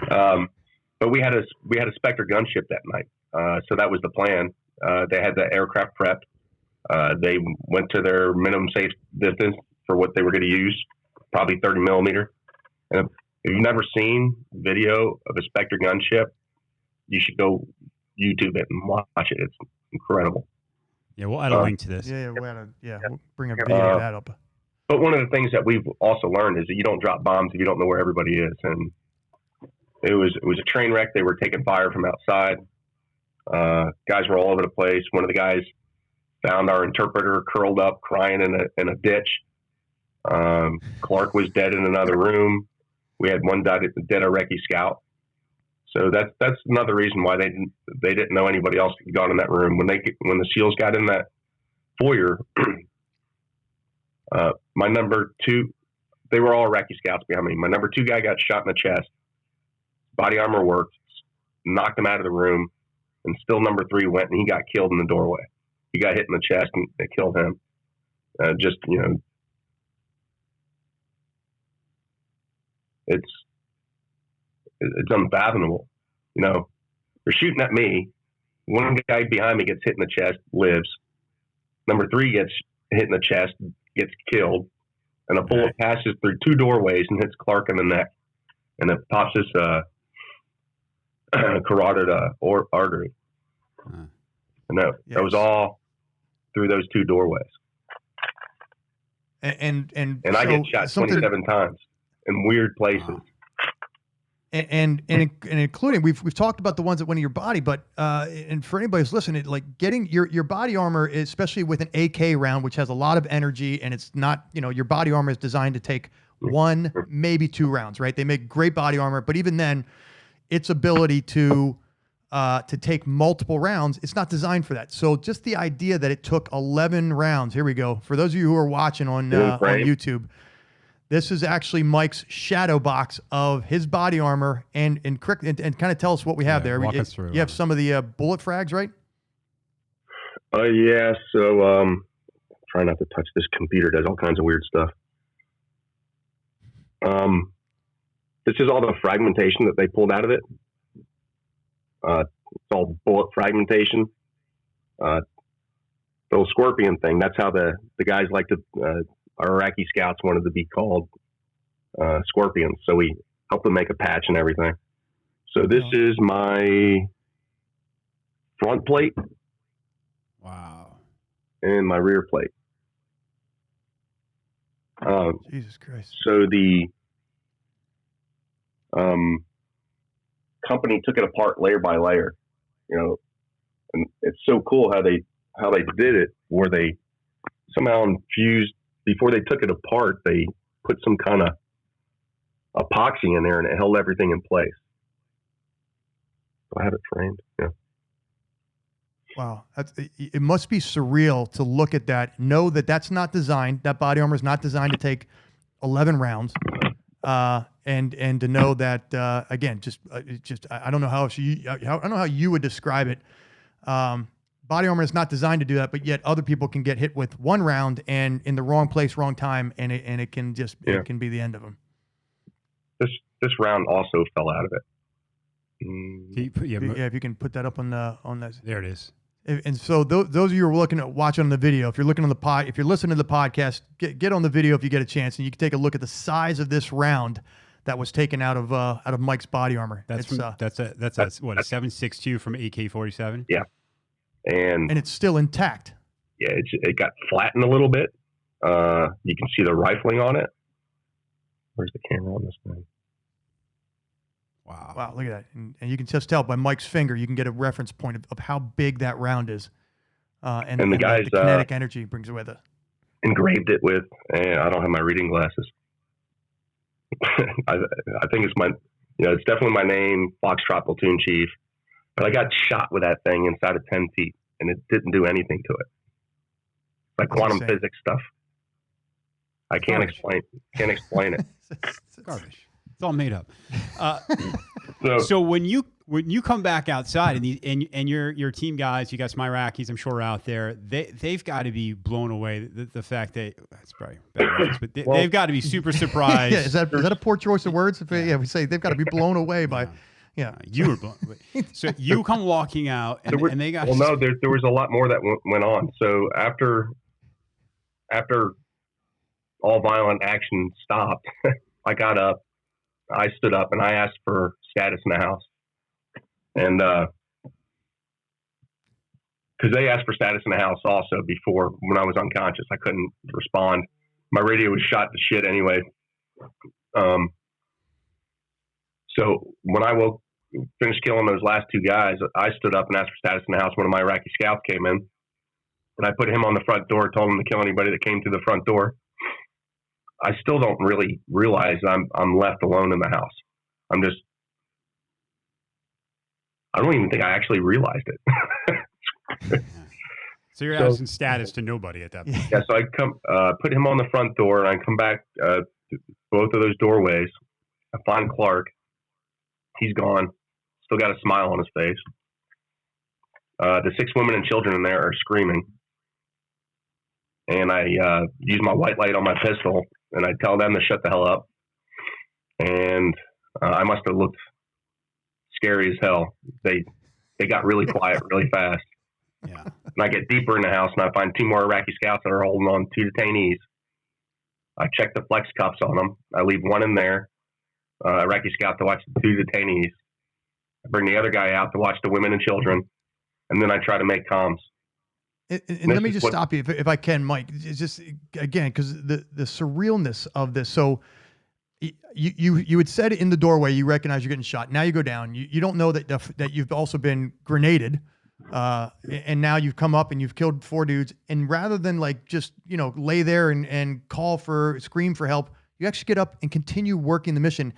But we had a Spectre gunship that night, so that was the plan. They had the aircraft prepped. They went to their minimum safe distance for what they were going to use, probably 30 millimeter. And if you've never seen video of a Spectre gunship, you should go YouTube it and watch it. It's incredible. Yeah, we'll add a link to this. We'll bring a video of that up. But one of the things that we've also learned is that you don't drop bombs if you don't know where everybody is. And it was a train wreck. They were taking fire from outside. Guys were all over the place. One of the guys found our interpreter curled up crying in a ditch. Clark was dead in another room. We had one dead Iraqi scout. So that's another reason why they didn't know anybody else had gone in that room. When the SEALs got in that foyer, my number 2, they were all Iraqi scouts behind me. My number 2 guy got shot in the chest. Body armor worked, knocked him out of the room, and still number 3 went and he got killed in the doorway. He got hit in the chest and it killed him. It's unfathomable. They're shooting at me. One guy behind me gets hit in the chest, lives. Number 3 gets hit in the chest, gets killed, and a bullet passes through 2 doorways and hits Clark in the neck, and it pops his carotid artery. And that was all through those 2 doorways. And I get shot 27 times in weird places. Wow. And including we've talked about the ones that went in your body, but and for anybody who's listening, like getting your body armor, especially with an AK round, which has a lot of energy, and it's not, your body armor is designed to take 1, maybe 2 rounds, right? They make great body armor, but even then, its ability to take multiple rounds, it's not designed for that. So just the idea that it took 11 rounds. Here we go. For those of you who are watching on YouTube. This is actually Mike's shadow box of his body armor, and kind of tell us what we have there. Walk us through. You have some of the bullet frags, right? Yeah. So try not to touch this computer. It does all kinds of weird stuff. This is all the fragmentation that they pulled out of it. It's all bullet fragmentation. The little scorpion thing. That's how the guys like to. Our Iraqi scouts wanted to be called scorpions, so we helped them make a patch and everything. So this is my front plate. Wow. And my rear plate. Jesus Christ. So the company took it apart layer by layer, and it's so cool how they did it, where they somehow infused. Before they took it apart, they put some kind of epoxy in there, and it held everything in place. Do I have it framed? Yeah. Wow. It must be surreal to look at that, know that that's not designed, that body armor is not designed to take 11 rounds. And to know that, again, I don't know how I don't know how you would describe it. Body armor is not designed to do that, but yet other people can get hit with 1 round and in the wrong place, wrong time, and it can it can be the end of them. This round also fell out of it. If you can put that up on that. There it is. And so those of you who are watching on the video, if you're looking on the if you're listening to the podcast, get on the video if you get a chance, and you can take a look at the size of this round that was taken out of Mike's body armor. That's a 7.62 from AK-47. Yeah. And it's still intact. Yeah, it got flattened a little bit. You can see the rifling on it. Where's the camera on this thing? Wow, look at that. And you can just tell by Mike's finger, you can get a reference point of how big that round is. And the guys, the kinetic energy brings it with it. Engraved it with, I don't have my reading glasses. I think it's it's definitely my name, Foxtrot Platoon Chief. But I got shot with that thing inside of 10 feet, and it didn't do anything to it. Like quantum physics stuff. I can't explain it. It's garbage. It's all made up. So when you come back outside and your team guys, you got some Iraqis, I'm sure, are out there. They've got to be blown away. The fact that that's probably bad words, but they've got to be super surprised. Yeah, is that a poor choice of words? We say they've got to be blown away by. Yeah, you were blown. So you come walking out, and they got. Well, no, there was a lot more that went on. So after all violent action stopped, I got up, I stood up, and I asked for status in the house, and because they asked for status in the house also before when I was unconscious, I couldn't respond. My radio was shot to shit anyway. So when I finished killing those last 2 guys, I stood up and asked for status in the house. One of my Iraqi scouts came in, and I put him on the front door, told him to kill anybody that came through the front door. I still don't really realize I'm left alone in the house. I don't even think I actually realized it. So you're asking status to nobody at that point. Yeah, so I come put him on the front door, and I come back to both of those doorways. I find Clark. He's gone. Still got a smile on his face. The 6 women and children in there are screaming. And I use my white light on my pistol, and I tell them to shut the hell up. And I must have looked scary as hell. They got really quiet really fast. Yeah. And I get deeper in the house, and I find 2 more Iraqi scouts that are holding on 2 detainees. I check the flex cuffs on them. I leave one in there, Iraqi scout, to watch the 2 detainees. I bring the other guy out to watch the women and children, and then I try to make comms. And let me just stop you if I can, Mike. It's just, again, because the surrealness of this. So you had said in the doorway, you recognize you're getting shot. Now you go down. You don't know that you've also been grenaded. And now you've come up and you've killed 4 dudes. And rather than like just, lay there and scream for help, you actually get up and continue working the mission.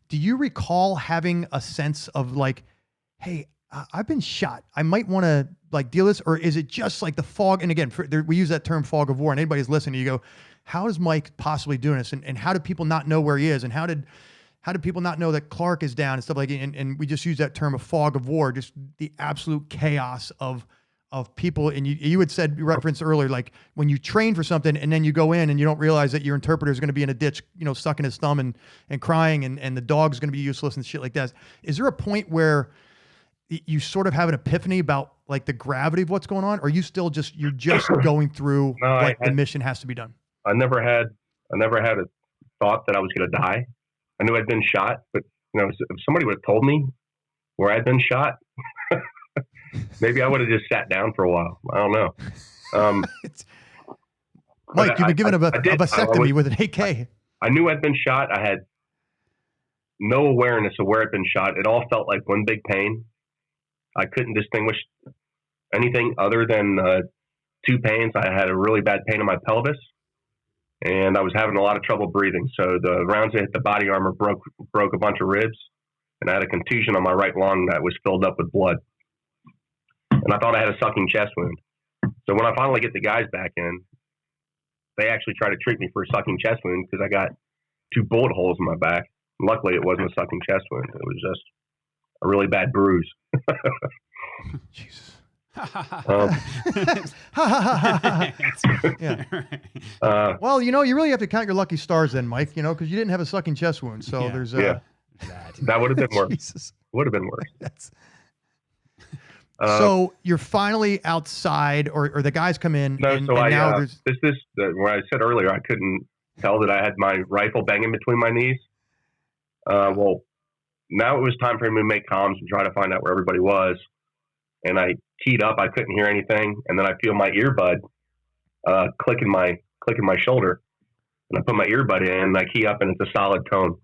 Do you recall having a sense of like, hey, I've been shot, I might want to like deal this? Or is it just like the fog? And again, we use that term fog of war, and anybody's listening, you go, how is Mike possibly doing this? And how do people not know where he is? And how did people not know that Clark is down and stuff like that? And we just use that term of fog of war, just the absolute chaos of people. And you had said, you referenced earlier, like when you train for something and then you go in and you don't realize that your interpreter is going to be in a ditch, sucking his thumb and crying, and the dog's going to be useless and shit like that. Is there a point where you sort of have an epiphany about like the gravity of what's going on? Or are you still you're just going through the mission has to be done? I never had a thought that I was going to die. I knew I'd been shot, but if somebody would have told me where I'd been shot, maybe I would have just sat down for a while. I don't know. Mike, you've been given a vasectomy with an AK. I knew I'd been shot. I had no awareness of where I'd been shot. It all felt like one big pain. I couldn't distinguish anything other than 2 pains. I had a really bad pain in my pelvis, and I was having a lot of trouble breathing. So the rounds that hit the body armor broke a bunch of ribs, and I had a contusion on my right lung that was filled up with blood. And I thought I had a sucking chest wound. So when I finally get the guys back in, they actually try to treat me for a sucking chest wound because I got 2 bullet holes in my back. Luckily, it wasn't a sucking chest wound. It was just a really bad bruise. Jesus. Yeah. Well, you really have to count your lucky stars then, Mike, because you didn't have a sucking chest wound. So there's that would have been worse. Jesus. Would have been worse. So you're finally outside, or the guys come in. No, now where I said earlier, I couldn't tell that I had my rifle banging between my knees. Well, now it was time for me to make comms and try to find out where everybody was. And I keyed up. I couldn't hear anything, and then I feel my earbud clicking my shoulder, and I put my earbud in, and I key up, and it's a solid tone.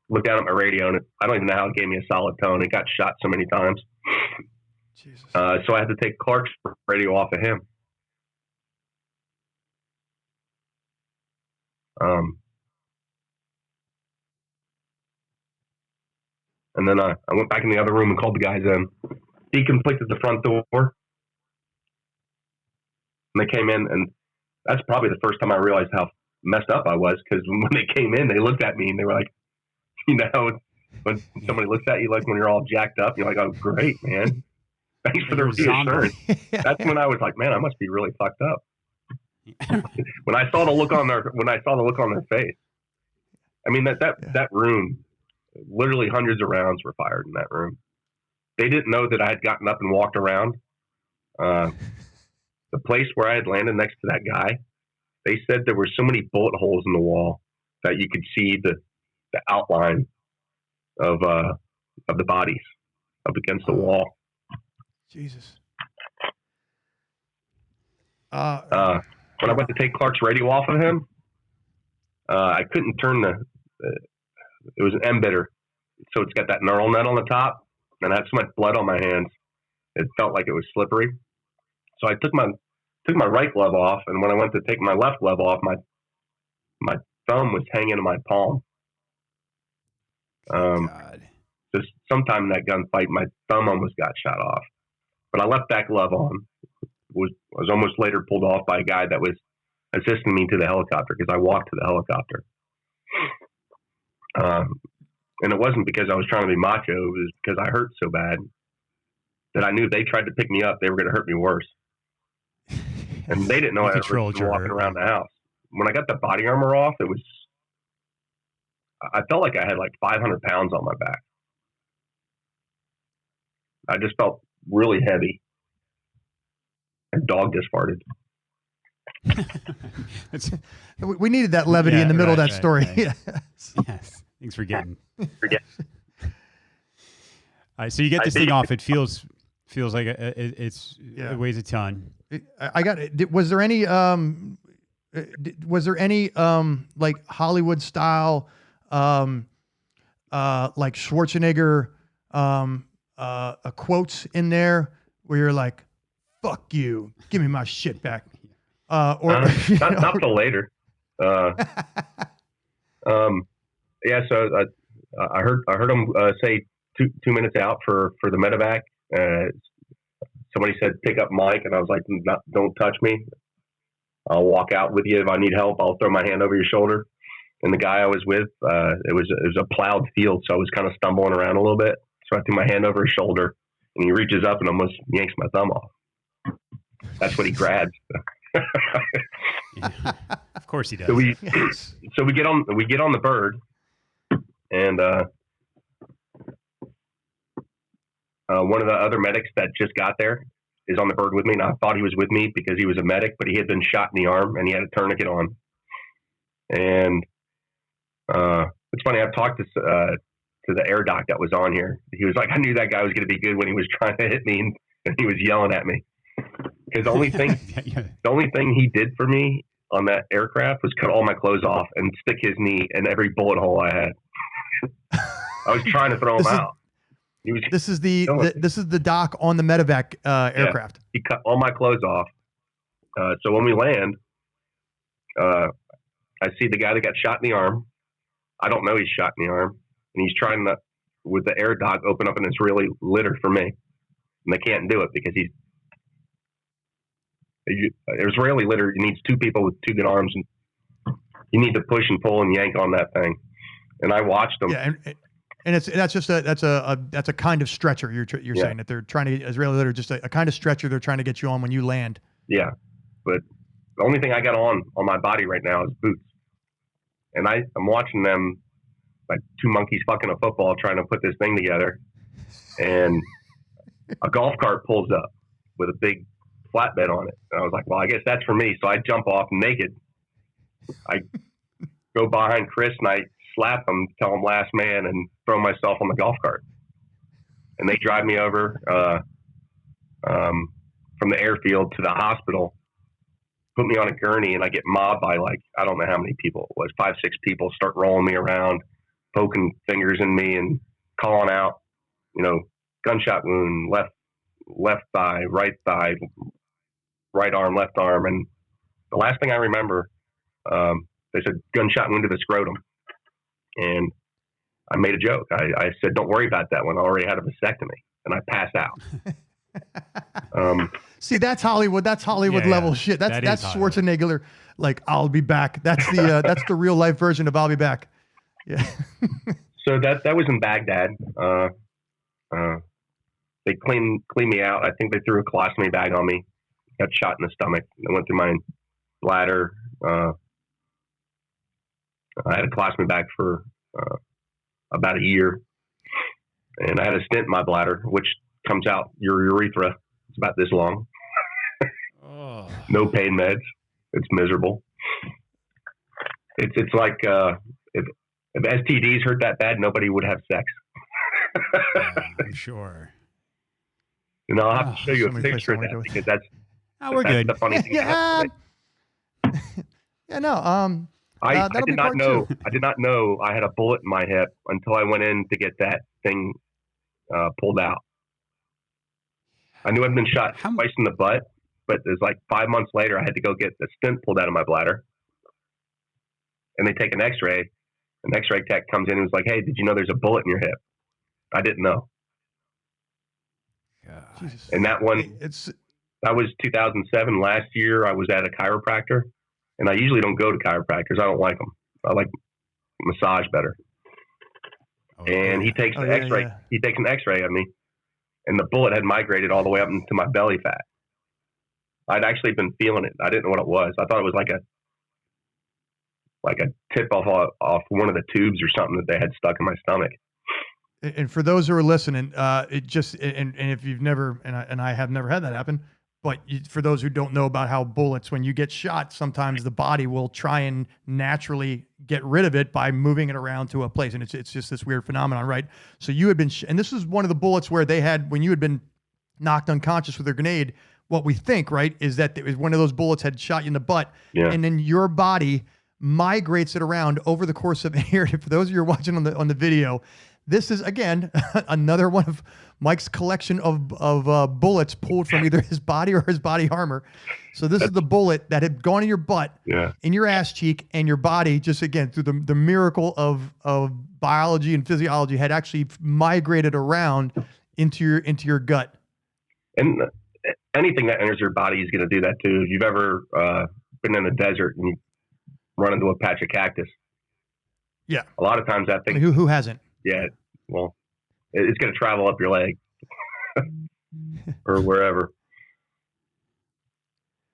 Look down at my radio, and I don't even know how it gave me a solid tone. It got shot so many times. Jesus. So I had to take Clark's radio off of him. And then I went back in the other room and called the guys in. Deconflicted the front door. And they came in, and that's probably the first time I realized how messed up I was, because when they came in, they looked at me and they were like, when somebody looks at you like when you're all jacked up, you're like, oh, great, man. Thanks for the reassurance. That's when I was like, man, I must be really fucked up. When I saw the look on their face. I mean, that room, literally hundreds of rounds were fired in that room. They didn't know that I had gotten up and walked around. The place where I had landed next to that guy, they said there were so many bullet holes in the wall that you could see the outline of the bodies up against the wall. Jesus. When I went to take Clark's radio off of him, I couldn't turn it was an emitter, so it's got that neural net on the top, and I had so much blood on my hands, it felt like it was slippery. So I took my right glove off, and when I went to take my left glove off, my thumb was hanging in my palm. God. Just sometime in that gunfight, my thumb almost got shot off. But I left that glove on. Was almost later pulled off by a guy that was assisting me to the helicopter because I walked to the helicopter. And it wasn't because I was trying to be macho. It was because I hurt so bad that I knew if they tried to pick me up, they were going to hurt me worse. And they didn't know I was walking around the house. When I got the body armor off, I felt like I had like 500 pounds on my back. I just felt really heavy. And dog just farted. We needed that levity in the middle of that story. Right. Yes. Yes. Thanks for getting. All right, so you get this thing off. It feels like it weighs a ton. I got it. Was there any like Hollywood style like Schwarzenegger quotes in there where you're like, "Fuck you, give me my shit back," not till later. Yeah, so I heard him say 2 minutes out for the medevac. Somebody said pick up Mike, and I was like, don't touch me. I'll walk out with you if I need help. I'll throw my hand over your shoulder. And the guy I was with, it was a plowed field, so I was kind of stumbling around a little bit. So I threw my hand over his shoulder, and he reaches up and almost yanks my thumb off. That's what he grabs. Yeah. Of course he does. So we get on the bird, and one of the other medics that just got there is on the bird with me, and I thought he was with me because he was a medic, but he had been shot in the arm and he had a tourniquet on. And it's funny, I've talked to the air doc that was on here. He was like, I knew that guy was going to be good when he was trying to hit me, and he was yelling at me. Because the only thing he did for me on that aircraft was cut all my clothes off and stick his knee in every bullet hole I had. I was trying to throw him out. This is the doc on the medevac aircraft. Yeah, he cut all my clothes off. So when we land, I see the guy that got shot in the arm. I don't know he's shot in the arm, and he's trying to, with the air doc, open up an Israeli litter for me, and they can't do it because Israeli litter needs 2 people with 2 good arms, and you need to push and pull and yank on that thing. And I watched them. Yeah, and that's a kind of stretcher. You're saying that they're trying to Israeli litter, just a kind of stretcher they're trying to get you on when you land. Yeah, but the only thing I got on my body right now is boots, and I'm watching them like 2 monkeys fucking a football trying to put this thing together, and a golf cart pulls up with a big flatbed on it, and I was like, well, I guess that's for me. So I jump off naked. I go behind Chris and I slap him, tell him last man, and throw myself on the golf cart. And they drive me over from the airfield to the hospital, put me on a gurney, and I get mobbed by like, I don't know how many people it was, 5, 6 people start rolling me around, poking fingers in me and calling out, gunshot wound, left thigh, right arm, left arm. And the last thing I remember, they said gunshot wound to the scrotum. And I made a joke. I said, don't worry about that one. I already had a vasectomy. And I passed out. See, that's Hollywood. That's Hollywood level shit. That's Schwarzenegger. Like, I'll be back. That's the real life version of I'll be back. Yeah. So that was in Baghdad. They cleaned me out. I think they threw a colostomy bag on me. Got shot in the stomach. It went through my bladder. I had a colostomy bag for about a year, and I had a stent in my bladder, which comes out your urethra. It's about this long. Oh. No pain meds. It's miserable. It's like if STDs hurt that bad, nobody would have sex. I'm sure. And I'll have to show you a picture of that because that's good. The funny thing. Yeah. Yeah. No. I did not know. I did not know I had a bullet in my hip until I went in to get that thing pulled out. I knew I'd been shot twice in the butt, but it was like 5 months later I had to go get the stent pulled out of my bladder. and they take an X-ray. An X-ray tech comes in and was like, "Hey, did you know there's a bullet in your hip?" I didn't know. Jesus. And that was 2007. Last year, I was at a chiropractor, and I usually don't go to chiropractors. I don't like them. I like massage better. And he takes an X-ray. Yeah. He takes an X-ray of me, and the bullet had migrated all the way up into my belly fat. I'd actually been feeling it. I didn't know what it was. I thought it was like a tip off one of the tubes or something that they had stuck in my stomach. And for those who are listening, it just and if you've never and I have never had that happen, but for those who don't know about how bullets, when you get shot, sometimes the body will try and naturally get rid of it by moving it around to a place, and it's just this weird phenomenon, right? So you had been, and this is one of the bullets where they had, when you had been knocked unconscious with a grenade. What we think, right, is that it was one of those bullets had shot you in the butt, and then your body migrates it around over the course of a year. For those of you who are watching on the video, this is again another one of Mike's collection of bullets pulled from either his body or his body armor. So this is the bullet that had gone in your butt, in your ass cheek, and your body, just again through the miracle of biology and physiology, had actually migrated around into your gut. And anything that enters your body is going to do that too. If you've ever been in the desert and you run into a patch of cactus, a lot of times that thing. Who hasn't? Yeah, well, it's going to travel up your leg or wherever.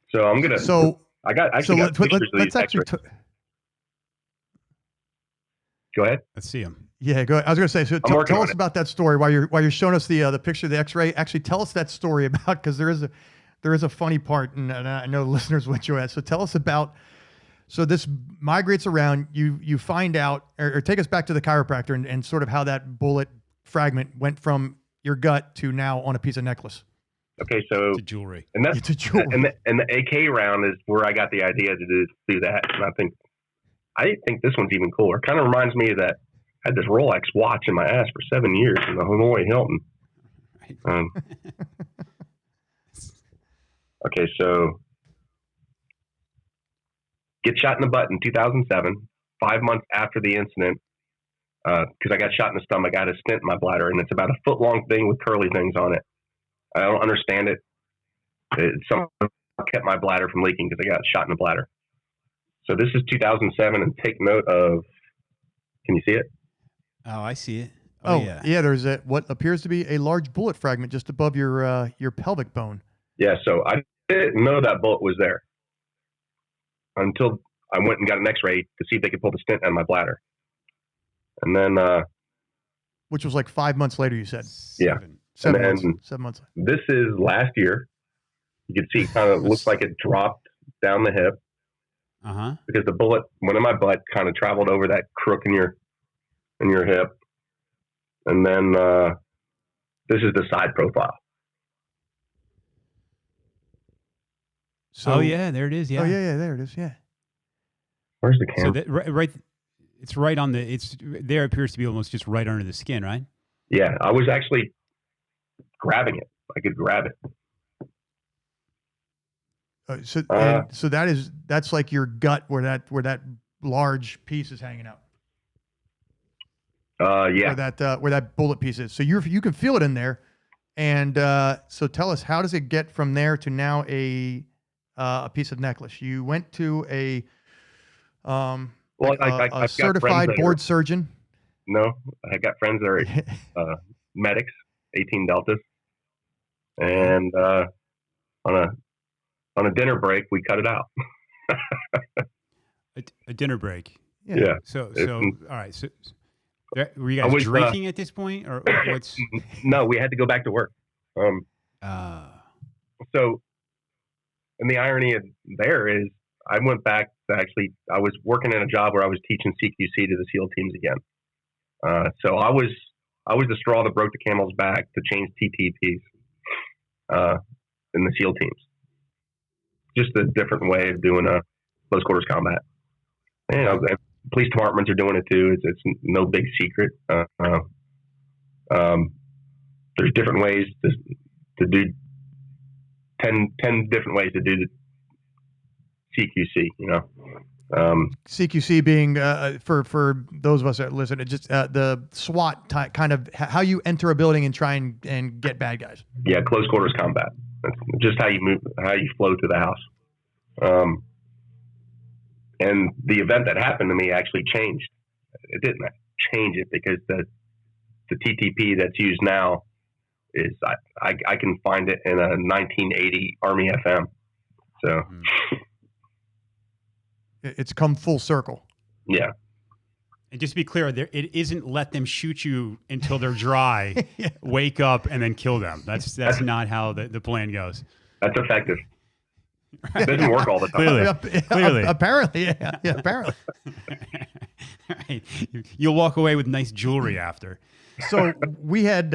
So I'm gonna. So I got pictures of these actually. Go ahead. Let's see them. Yeah, go ahead. I was going to say. So tell us about that story while you're showing us the picture of the X-ray. Actually, tell us that story about, because there is a funny part, and I know listeners will enjoy that. So tell us about. So this migrates around. You find out, or take us back to the chiropractor and sort of how that bullet fragment went from your gut to now on a piece of necklace. Okay, so it's jewelry, and that's it's a jewelry, and the AK round is where I got the idea to do that. And I think this one's even cooler. It kind of reminds me of that. I had this Rolex watch in my ass for 7 years in the Hanoi Hilton. Okay, so get shot in the butt in 2007, 5 months after the incident, because I got shot in the stomach. I had a stent in my bladder, and it's about a foot-long thing with curly things on it. I don't understand it. Someone kept my bladder from leaking because I got shot in the bladder. So this is 2007, and take note of, can you see it? Oh, I see it. Oh yeah. There's what appears to be a large bullet fragment just above your pelvic bone. Yeah, so I didn't know that bullet was there until I went and got an X-ray to see if they could pull the stent out of my bladder. And then, which was like 5 months later, you said. Seven months. This is last year. You can see it kind of looks like it dropped down the hip. Because the bullet went in my butt, kind of traveled over that crook in your hip. And then this is the side profile. So, there it is. Yeah. Oh yeah, there it is. Yeah. Where's the camera? So right, it's right on the. It's there. Appears to be almost just right under the skin, right? Yeah, I was actually grabbing it. I could grab it. So that's like your gut where that large piece is hanging out. Yeah. Where that bullet piece is. So you can feel it in there, and so tell us, how does it get from there to now a piece of necklace? You went to a certified board surgeon. No, I got friends that are medics, 18 Deltas, and on a dinner break, we cut it out. a dinner break. Yeah. So all right. So were you guys drinking at this point, or what's? No, we had to go back to work. So, and the irony of there is, I went back to I was working in a job where I was teaching CQC to the SEAL teams again. So I was the straw that broke the camel's back to change TTPs in the SEAL teams. Just a different way of doing a close quarters combat. And, police departments are doing it too. It's no big secret. There's different ways to do 10 different ways to do the CQC, CQC being for those of us that listen, it just the SWAT kind of how you enter a building and try and get bad guys. Yeah, close quarters combat. That's just how you move, how you flow through the house. And the event that happened to me actually changed. It didn't change it because the TTP that's used now is I can find it in a 1980 Army FM. So it's come full circle. Yeah. And just to be clear, it isn't let them shoot you until they're dry, Yeah. wake up, and then kill them. That's not how the plan goes. That's effective. It doesn't work all the time. Clearly. Apparently, yeah, apparently. Right. You'll walk away with nice jewelry after. So we had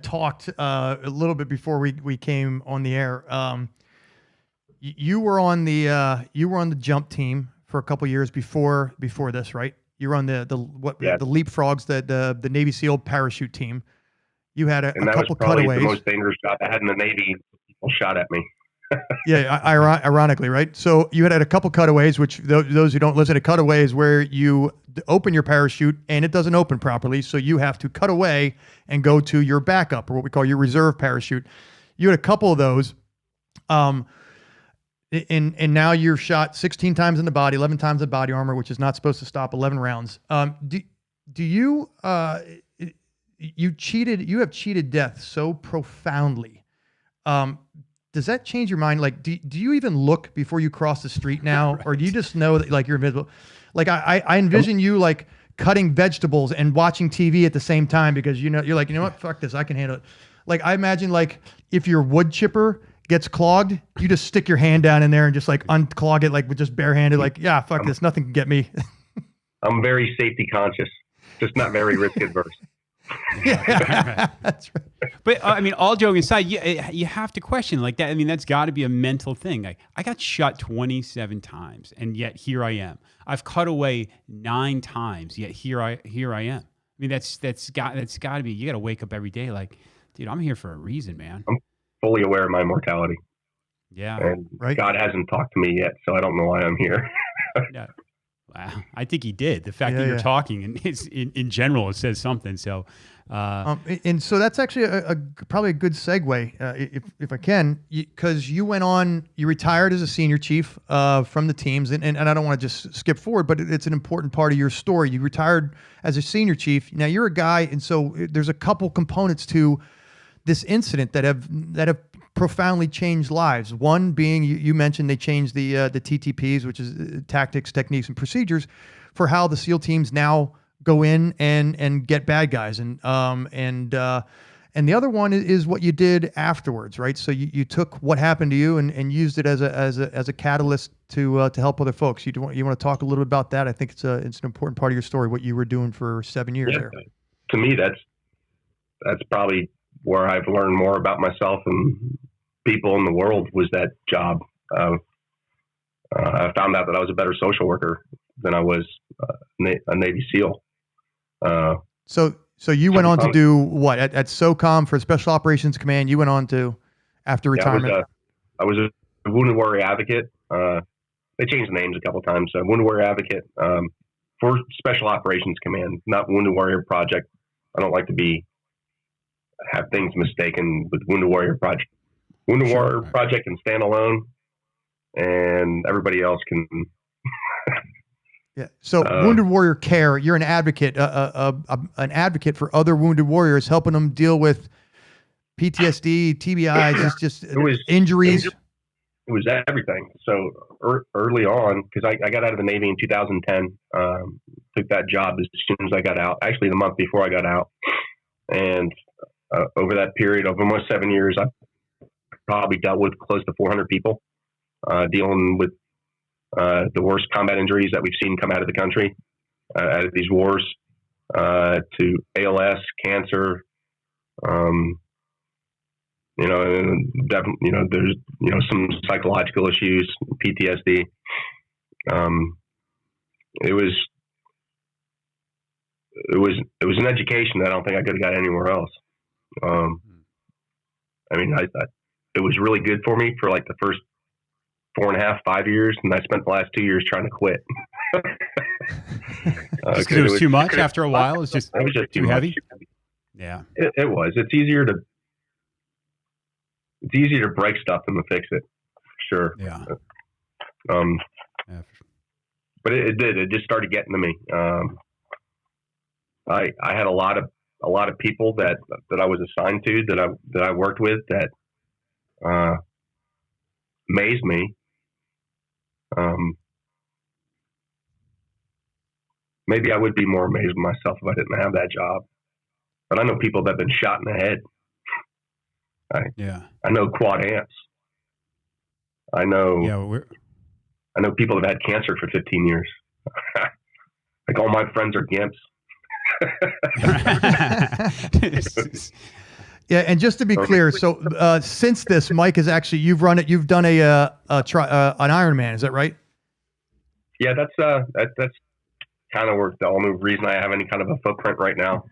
talked a little bit before we came on the air. You were on the jump team for a couple years before this, right? You were on the leapfrogs, the Navy SEAL parachute team. You had a couple cutaways. The most dangerous job I had in the Navy. People shot at me. Yeah, ironically, right? So you had a couple cutaways, which those who don't listen, a cutaway is where you open your parachute and it doesn't open properly, so you have to cut away and go to your backup, or what we call your reserve parachute. You had a couple of those, and now you're shot 16 times in the body, 11 times in body armor, which is not supposed to stop 11 rounds. Do you you have cheated death so profoundly? Does that change your mind? Like, do you even look before you cross the street now? Right. Or do you just know that like you're invisible? Like I envision you like cutting vegetables and watching TV at the same time because you're like, you know what, fuck this, I can handle it. Like I imagine like if your wood chipper gets clogged, you just stick your hand down in there and just like unclog it like with just barehanded, like, yeah, fuck this, nothing can get me. I'm very safety conscious, just not very risk adverse. Yeah, that's right. But I mean, all joking aside, you have to question like that. I mean, that's got to be a mental thing. Like, I got shot 27 times, and yet here I am. I've cut away 9 times, yet here I am. I mean, that's got to be. You got to wake up every day like, dude, I'm here for a reason, man. I'm fully aware of my mortality. Yeah, and right. God hasn't talked to me yet, so I don't know why I'm here. Yeah. Wow. I think he did. The fact that you're talking and in general, it says something. So, and so that's actually probably a good segue, if I can, because you went on, you retired as a senior chief from the teams, and I don't want to just skip forward, but it's an important part of your story. You retired as a senior chief. Now you're a guy, and so there's a couple components to this incident that have profoundly changed lives. One being you mentioned they changed the TTPs, which is tactics, techniques, and procedures for how the SEAL teams now go in and get bad guys. And the other one is what you did afterwards, right? So you took what happened to you and used it as a catalyst to help other folks. You want to talk a little bit about that? I think it's an important part of your story, what you were doing for 7 years there. To me, that's probably where I've learned more about myself and people in the world was that job. I found out that I was a better social worker than I was a Navy SEAL. So you went on to do what at SOCOM for Special Operations Command? You went on to after retirement. I was a wounded warrior advocate. They changed the names a couple of times. So wounded warrior advocate for Special Operations Command, not Wounded Warrior Project. I don't like to have things mistaken with Wounded Warrior Project. Wounded Warrior Project can stand alone, and everybody else can. Yeah. So Wounded Warrior Care, you're an advocate, an advocate for other wounded warriors, helping them deal with PTSD, TBIs, just injuries. It was everything. So early on, because I got out of the Navy in 2010, took that job as soon as I got out. Actually, the month before I got out, and over that period of almost 7 years, I probably dealt with close to 400 people, dealing with the worst combat injuries that we've seen come out of the country, out of these wars, to ALS, cancer, there's, some psychological issues, PTSD. It was an education that I don't think I could have got anywhere else. It was really good for me for like the 4.5, 5 years, and I spent the last 2 years trying to quit. Just because it was too much after a while? It was just too heavy? Yeah. It was. It's easier to break stuff than to fix it. Sure. Yeah. Yeah, but it did. It just started getting to me. I had a lot of people that I was assigned to, that I worked with, that amazed me. Maybe I would be more amazed with myself if I didn't have that job. But I know people that have been shot in the head. I know quad ants. I know people that have had cancer for 15 years. Like, all my friends are gimps. Yeah, and just to be clear, so since this, Mike is actually, you've done an Ironman, is that right? Yeah, that's kind of where the only reason I have any kind of a footprint right now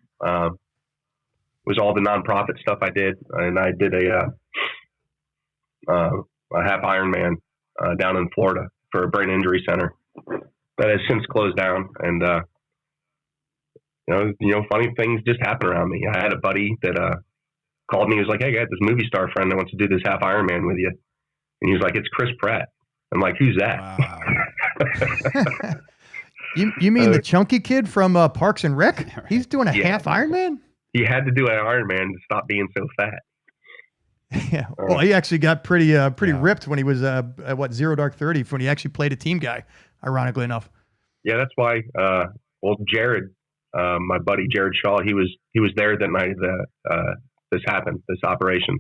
was all the nonprofit stuff I did, and I did a half Ironman down in Florida for a brain injury center that has since closed down. And funny things just happen around me. I had a buddy that called me. He was like, "Hey, I got this movie star friend that wants to do this half Ironman with you," and he was like, "It's Chris Pratt." I'm like, "Who's that?" Wow. You mean the chunky kid from Parks and Rec? He's doing a half Ironman? He had to do an Ironman to stop being so fat. Yeah. Well, he actually got pretty ripped when he was at 0 Dark 30, when he actually played a team guy, ironically enough. Yeah, that's why. Jared, my buddy Jared Shaw, he was there that night that this happened, this operation,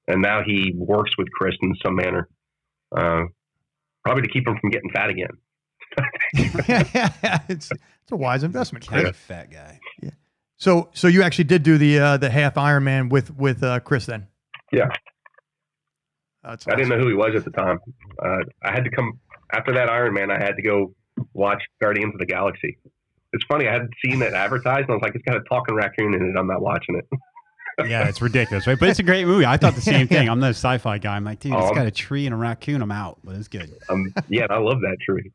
and now he works with Chris in some manner, probably to keep him from getting fat again. It's a wise investment. Chris. Fat guy. Yeah. So you actually did do the half Ironman with Chris then? Yeah. That's I awesome. didn't know who he was at the time. I had to come after that Ironman. I had to go watch Guardians of the Galaxy. It's funny. I had seen it advertised, and I was like, "It's got a talking raccoon in it. I'm not watching it." Yeah, it's ridiculous, right? But it's a great movie. I thought the same thing. I'm not a sci-fi guy. I'm like, dude, it's got a tree and a raccoon. I'm out, but it's good. Yeah, I love that tree.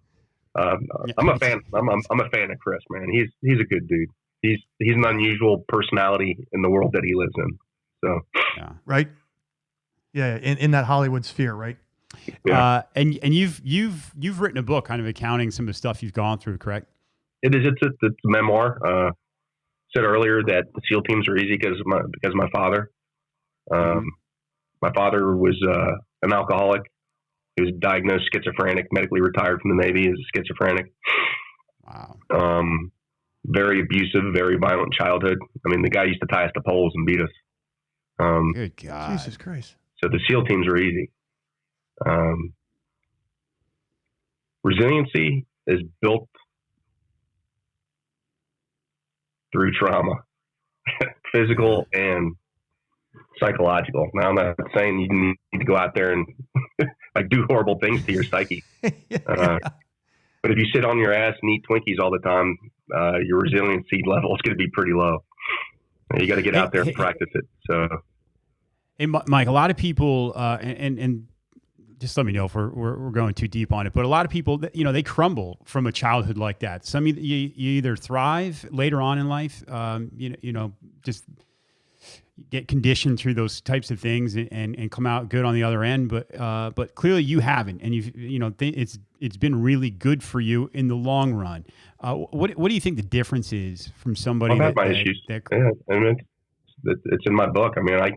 I'm a fan. I'm a fan of Chris, man. He's a good dude. He's an unusual personality in the world that he lives in. So yeah. Right. Yeah, in that Hollywood sphere, right? Yeah. And you've written a book, kind of accounting some of the stuff you've gone through, correct? It is. It's a memoir. Said earlier that the SEAL teams are easy because my father. My father was an alcoholic. He was diagnosed schizophrenic, medically retired from the Navy as a schizophrenic. Wow. Very abusive, very violent childhood. I mean, the guy used to tie us to poles and beat us. Good God. Jesus Christ. So the SEAL teams are easy. Resiliency is built through trauma, physical and psychological. Now, I'm not saying you need to go out there and like do horrible things to your psyche. But if you sit on your ass and eat Twinkies all the time, your resiliency level is going to be pretty low. You got to get out there and practice it. So, hey, Mike, a lot of people, and just let me know if we're going too deep on it, but a lot of people, they crumble from a childhood like that. Some you either thrive later on in life, just get conditioned through those types of things and come out good on the other end. But clearly you haven't, and it's been really good for you in the long run. What do you think the difference is from somebody? I've had my issues. Yeah, and it's in my book. I mean, I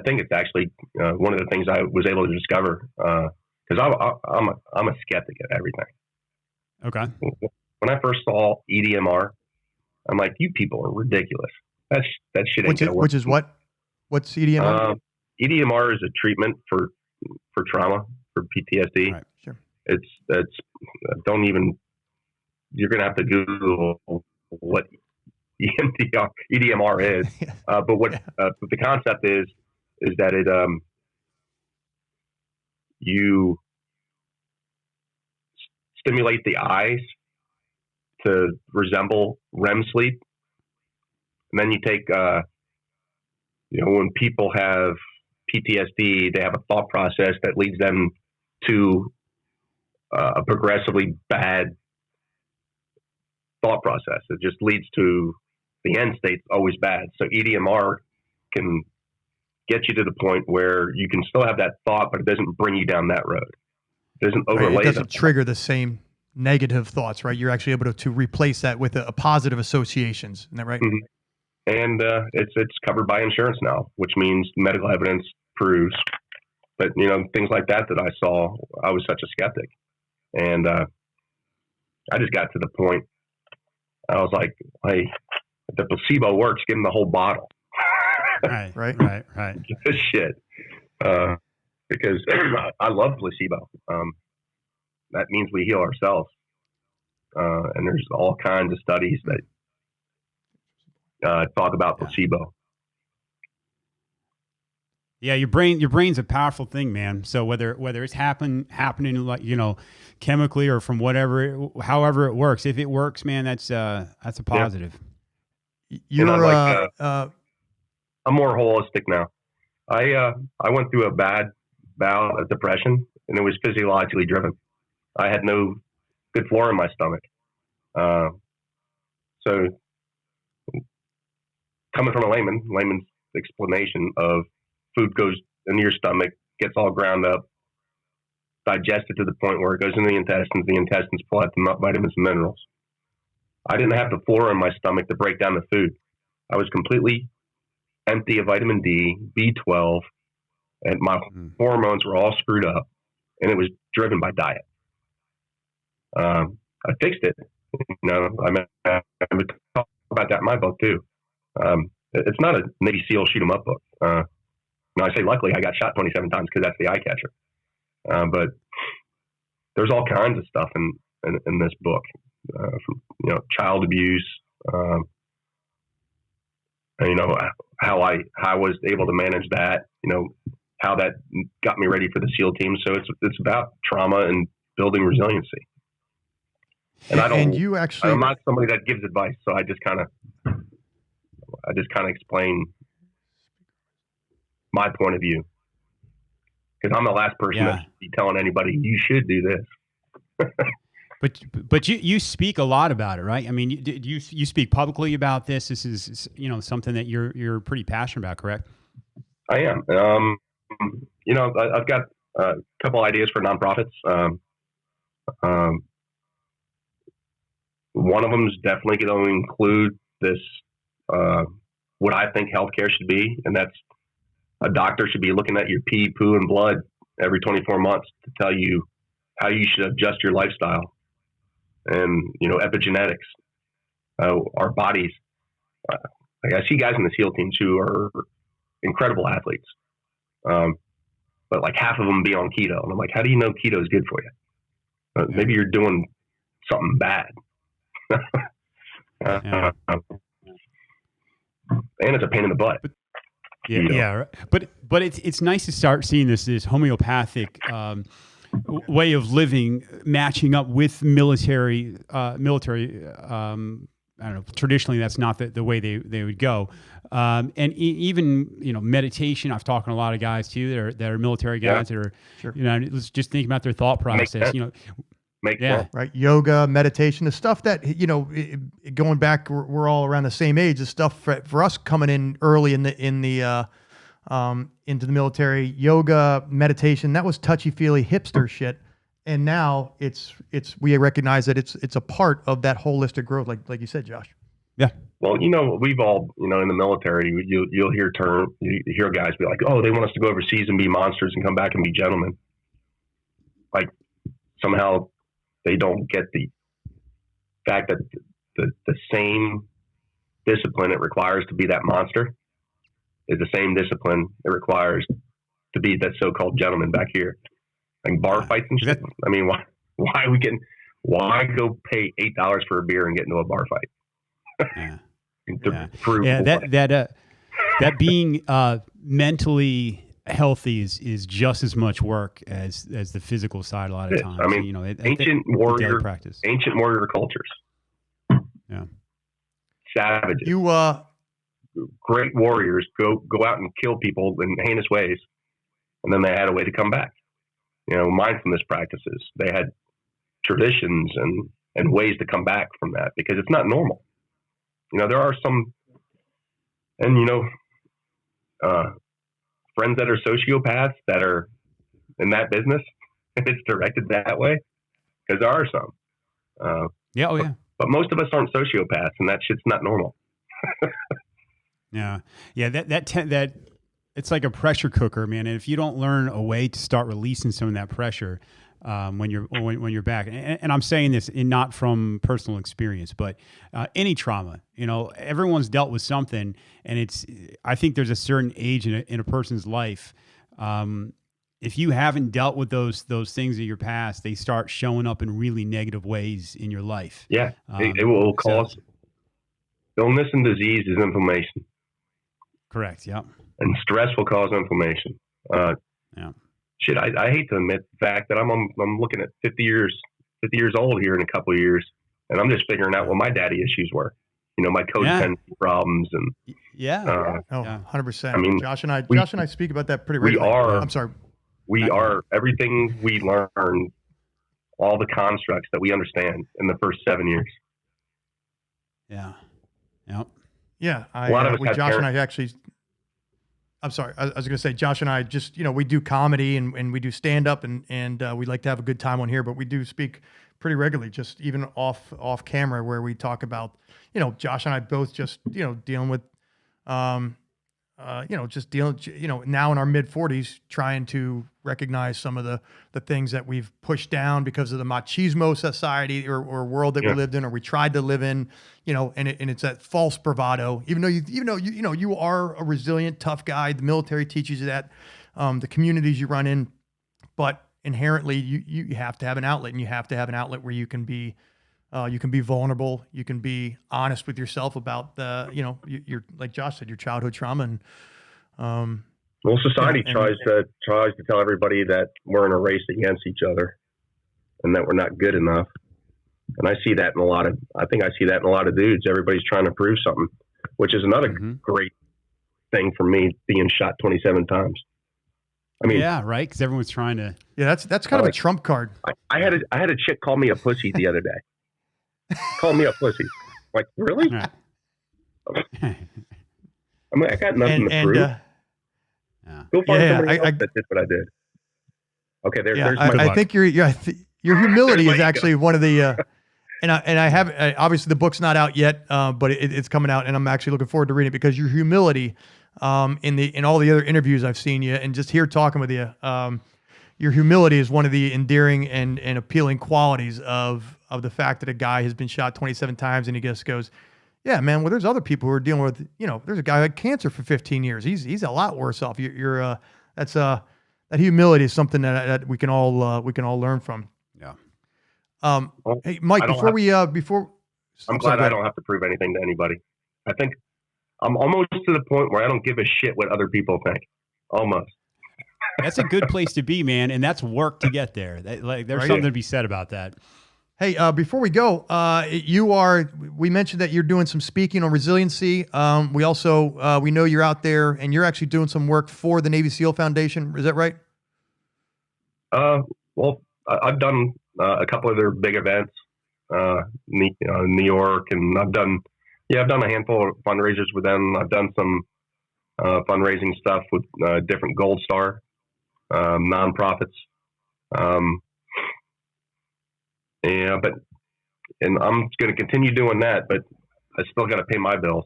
think it's actually one of the things I was able to discover because I'm a skeptic at everything. Okay. When I first saw EDMR, I'm like, you people are ridiculous. That shit ain't gonna work. Which is what? What's EDMR? EDMR is a treatment for trauma, for PTSD. Right, sure. It's don't even. You're gonna have to Google what EDMR is. But what the concept is that it you stimulate the eyes to resemble REM sleep. And then you take, when people have PTSD, they have a thought process that leads them to a progressively bad thought process. It just leads to the end state always bad. So EDMR can get you to the point where you can still have that thought, but it doesn't bring you down that road. It doesn't overlay. It doesn't trigger the same negative thoughts, right? You're actually able to replace that with a positive associations. Isn't that right? Mm-hmm. And it's covered by insurance now, which means medical evidence proves. But things like that I saw, I was such a skeptic, and I just got to the point. I was like, "Hey, if the placebo works, give them the whole bottle." Right. This shit, because I love placebo. That means we heal ourselves, and there's all kinds of studies that talk about placebo. Yeah, your brain's a powerful thing, man. So whether it's happening like chemically or from however it works, if it works, man, that's a positive. You're I'm more holistic now. I went through a bad bout of depression, and it was physiologically driven. I had no good flora in my stomach. So coming from a layman's explanation of food goes into your stomach, gets all ground up, digested to the point where it goes into the intestines pull out the vitamins and minerals. I didn't have the flora in my stomach to break down the food. I was completely empty of vitamin D, B12, and my hormones were all screwed up, and it was driven by diet. I fixed it. I talk about that in my book too. It's not a Navy SEAL shoot 'em up book. I say luckily I got shot 27 times because that's the eye catcher. But there's all kinds of stuff in this book, from child abuse, and how I was able to manage that. How that got me ready for the SEAL team. So it's about trauma and building resiliency. And I'm not somebody that gives advice, so I just kind of explain my point of view, because I'm the last person that should be telling anybody you should do this. But you speak a lot about it, right? I mean, you speak publicly about this. This is something that you're pretty passionate about, correct? I am. I've got a couple ideas for nonprofits. One of them is definitely going to include this, what I think healthcare should be, and that's a doctor should be looking at your pee, poo, and blood every 24 months to tell you how you should adjust your lifestyle. And, epigenetics, our bodies. I see guys in the SEAL teams who are incredible athletes, but like half of them be on keto. And I'm like, how do you know keto is good for you? Maybe you're doing something bad. And it's a pain in the butt. Yeah. But it's nice to start seeing this homeopathic way of living matching up with military. I don't know. Traditionally, that's not the way they would go. And even meditation. I've talked to a lot of guys too that are military guys that are just thinking about their thought process. Right. Yoga, meditation, the stuff that, going back, we're all around the same age. The stuff for us coming in early into the military, yoga, meditation, that was touchy-feely hipster shit. And now we recognize that it's a part of that holistic growth, like you said, Josh. Yeah. Well, we've all, in the military, you'll hear guys be like, oh, they want us to go overseas and be monsters and come back and be gentlemen. Like somehow they don't get the fact that the same discipline it requires to be that monster is the same discipline it requires to be that so-called gentleman back here. Like bar fights and shit. I mean, why go pay $8 for a beer and get into a bar fight? That being mentally healthy is just as much work as the physical side a lot of times. I mean, ancient warrior cultures. Yeah. Savages. You great warriors go out and kill people in heinous ways and then they had a way to come back. Mindfulness practices. They had traditions and ways to come back from that, because it's not normal. There are some, and friends that are sociopaths that are in that business, and it's directed that way, because there are some. Yeah. Oh, yeah. But most of us aren't sociopaths, and that shit's not normal. Yeah. Yeah. That it's like a pressure cooker, man. And if you don't learn a way to start releasing some of that pressure, when you're back, and I'm saying this not from personal experience, but any trauma, everyone's dealt with something, and I think there's a certain age in a person's life. If you haven't dealt with those things of your past, they start showing up in really negative ways in your life. Yeah, it will cause illness, and disease is inflammation. Correct. Yeah. And stress will cause inflammation. Yeah. Shit, I hate to admit the fact that I'm looking at 50 years old here in a couple of years, and I'm just figuring out what my daddy issues were. My codependency problems and 100%. I mean, Josh and I speak about that pretty regularly. I'm sorry. We are everything we learn, all the constructs that we understand in the first 7 years. Yeah. Yep. Yeah. A lot of us have Josh and I actually. I'm sorry. I was going to say, Josh and I just, we do comedy and we do stand up and we like to have a good time on here, but we do speak pretty regularly, just even off camera, where we talk about, Josh and I both just, dealing with, just dealing, now in our mid 40s, trying to recognize some of the things that we've pushed down because of the machismo society or world that we lived in, or we tried to live in, and it's that false bravado, even though you are a resilient, tough guy. The military teaches you that, the communities you run in, but inherently you have to have an outlet, and you have to have an outlet where you can be vulnerable. You can be honest with yourself about your like Josh said, your childhood trauma. And well, society tries to tell everybody that we're in a race against each other, and that we're not good enough. And I see that in I see that in a lot of dudes. Everybody's trying to prove something, which is another great thing for me, being shot 27 times. I mean, yeah, right. Because everyone's trying to. Yeah, that's kind of a trump card. I had a chick call me a pussy the other day. Call me a pussy. Like, really? Right. I mean, I got nothing to prove. Go find somebody else that did what I did. Okay, there's my. I think your humility is actually one of the. And I have obviously the book's not out yet, but it's coming out, and I'm actually looking forward to reading it, because your humility, in all the other interviews I've seen you, and just here talking with you, your humility is one of the endearing and appealing qualities of the fact that a guy has been shot 27 times, and he just goes, yeah, man. Well, there's other people who are dealing with, there's a guy who had cancer for 15 years. He's a lot worse off. That humility is something that we can all learn from. Yeah. Hey, Mike, I'm glad I don't have to prove anything to anybody. I think I'm almost to the point where I don't give a shit what other people think. Almost. That's a good place to be, man. And that's work to get there. There's something to be said about that. Hey, before we go, we mentioned that you're doing some speaking on resiliency. We also, we know you're out there and you're actually doing some work for the Navy SEAL Foundation. Is that right? Well, I've done a couple of their big events, New York, and I've done a handful of fundraisers with them. I've done some fundraising stuff with different Gold Star nonprofits. And I'm going to continue doing that, but I still got to pay my bills.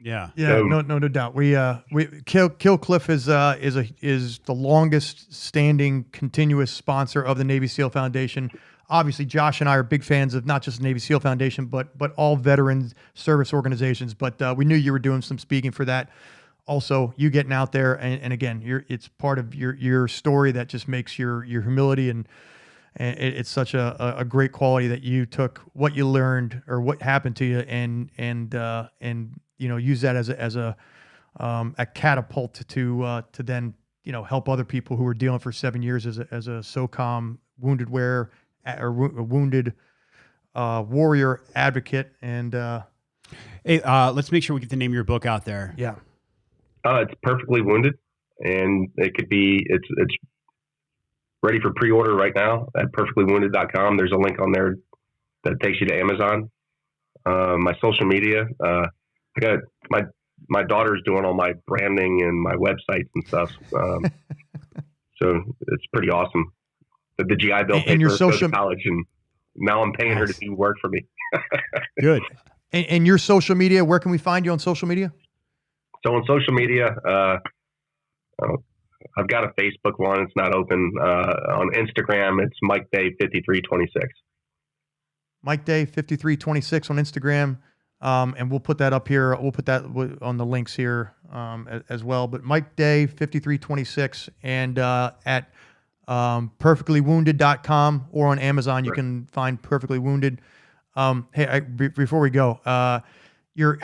Yeah. So, no doubt. We Kill Cliff is the longest standing continuous sponsor of the Navy SEAL Foundation. Obviously, Josh and I are big fans of not just the Navy SEAL Foundation, but all veteran service organizations. But we knew you were doing some speaking for that. Also, you getting out there, and again, it's part of your story that just makes your humility and it's such a great quality that you took what you learned or what happened to you and use that as a catapult to then help other people who were dealing for 7 years as a SOCOM wounded wounded warrior advocate. And hey, let's make sure we get the name of your book out there. Yeah. It's Perfectly Wounded, and it's ready for pre-order right now at perfectlywounded.com. There's a link on there that takes you to Amazon. My social media, I got my daughter's doing all my branding and my websites and stuff. So it's pretty awesome. The GI Bill paid your for her to go social to college, and now I'm paying her to do work for me. Good. And your social media, where can we find you on social media? So on social media, I've got a Facebook one. It's not open. On Instagram, it's Mike Day 5326. Mike Day 5326 on Instagram. And we'll put that up here. We'll put that on the links here as well. But Mike Day 5326 and at perfectlywounded.com or on Amazon, you can find Perfectly Wounded. Hey, before we go, how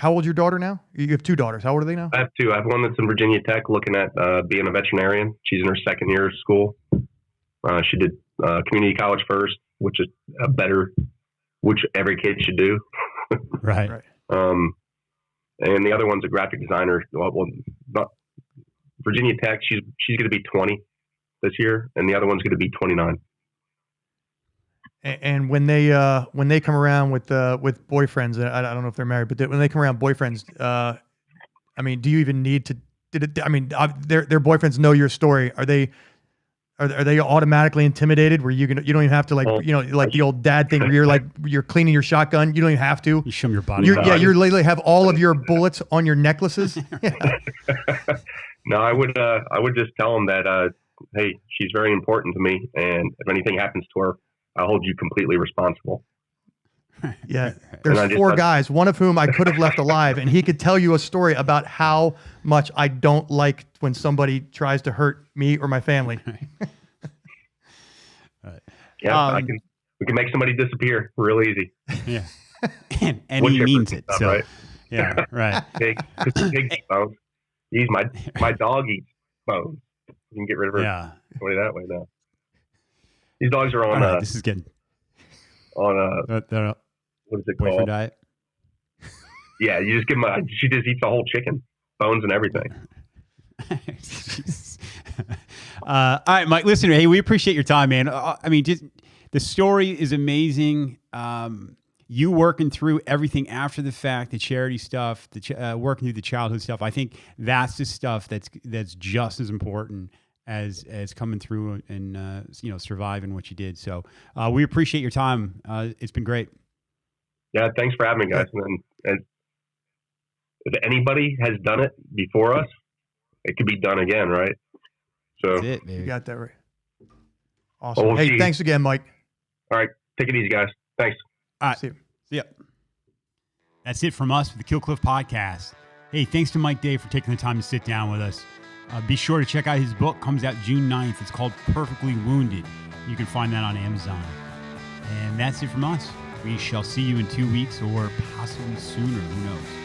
old's your daughter now? You have two daughters. How old are they now? I have two. I have one that's in Virginia Tech looking at being a veterinarian. She's in her second year of school. She did community college first, which is which every kid should do. Right. And the other one's a graphic designer. Well, not Virginia Tech. She's going to be 20 this year, and the other one's going to be 29. And when they come around with boyfriends, I don't know if they're married, but when they come around boyfriends, I mean, do you even need to? Their boyfriends know your story. Are they automatically intimidated? Where you don't even have to like the old dad thing where you're cleaning your shotgun. You don't even have to. You show them your body. You literally have all of your bullets on your necklaces. Yeah. No, I would just tell them that hey, she's very important to me, and if anything happens to her, I'll hold you completely responsible. Yeah, there's four guys, one of whom I could have left alive, and he could tell you a story about how much I don't like when somebody tries to hurt me or my family. Yeah, we can make somebody disappear real easy. Yeah, and he means it. Stuff, so, right? yeah, right. Pig eats bones. My dog eats bones. You can get rid of her. Yeah, way that way now. These dogs are on. Right, this is good. On what is it boyfriend called? Diet. Yeah, you just give them. She just eats the whole chicken, bones and everything. All right, Mike. Listen, hey, we appreciate your time, man. I mean, just the story is amazing. You working through everything after the fact, the charity stuff, working through the childhood stuff. I think that's the stuff that's just as important as coming through and surviving what you did. So we appreciate your time. It's been great. Yeah, thanks for having me, guys. And if anybody has done it before us, it could be done again, right? So that's it, baby. You got that right. Awesome. Well, hey, thanks again, Mike. All right, take it easy, guys. Thanks. All right. See ya. That's it from us for the Kill Cliff Podcast. Hey, thanks to Mike Day for taking the time to sit down with us. Be sure to check out his book. Comes out June 9th. It's called Perfectly Wounded. You can find that on Amazon. And that's it from us. We shall see you in 2 weeks or possibly sooner. Who knows?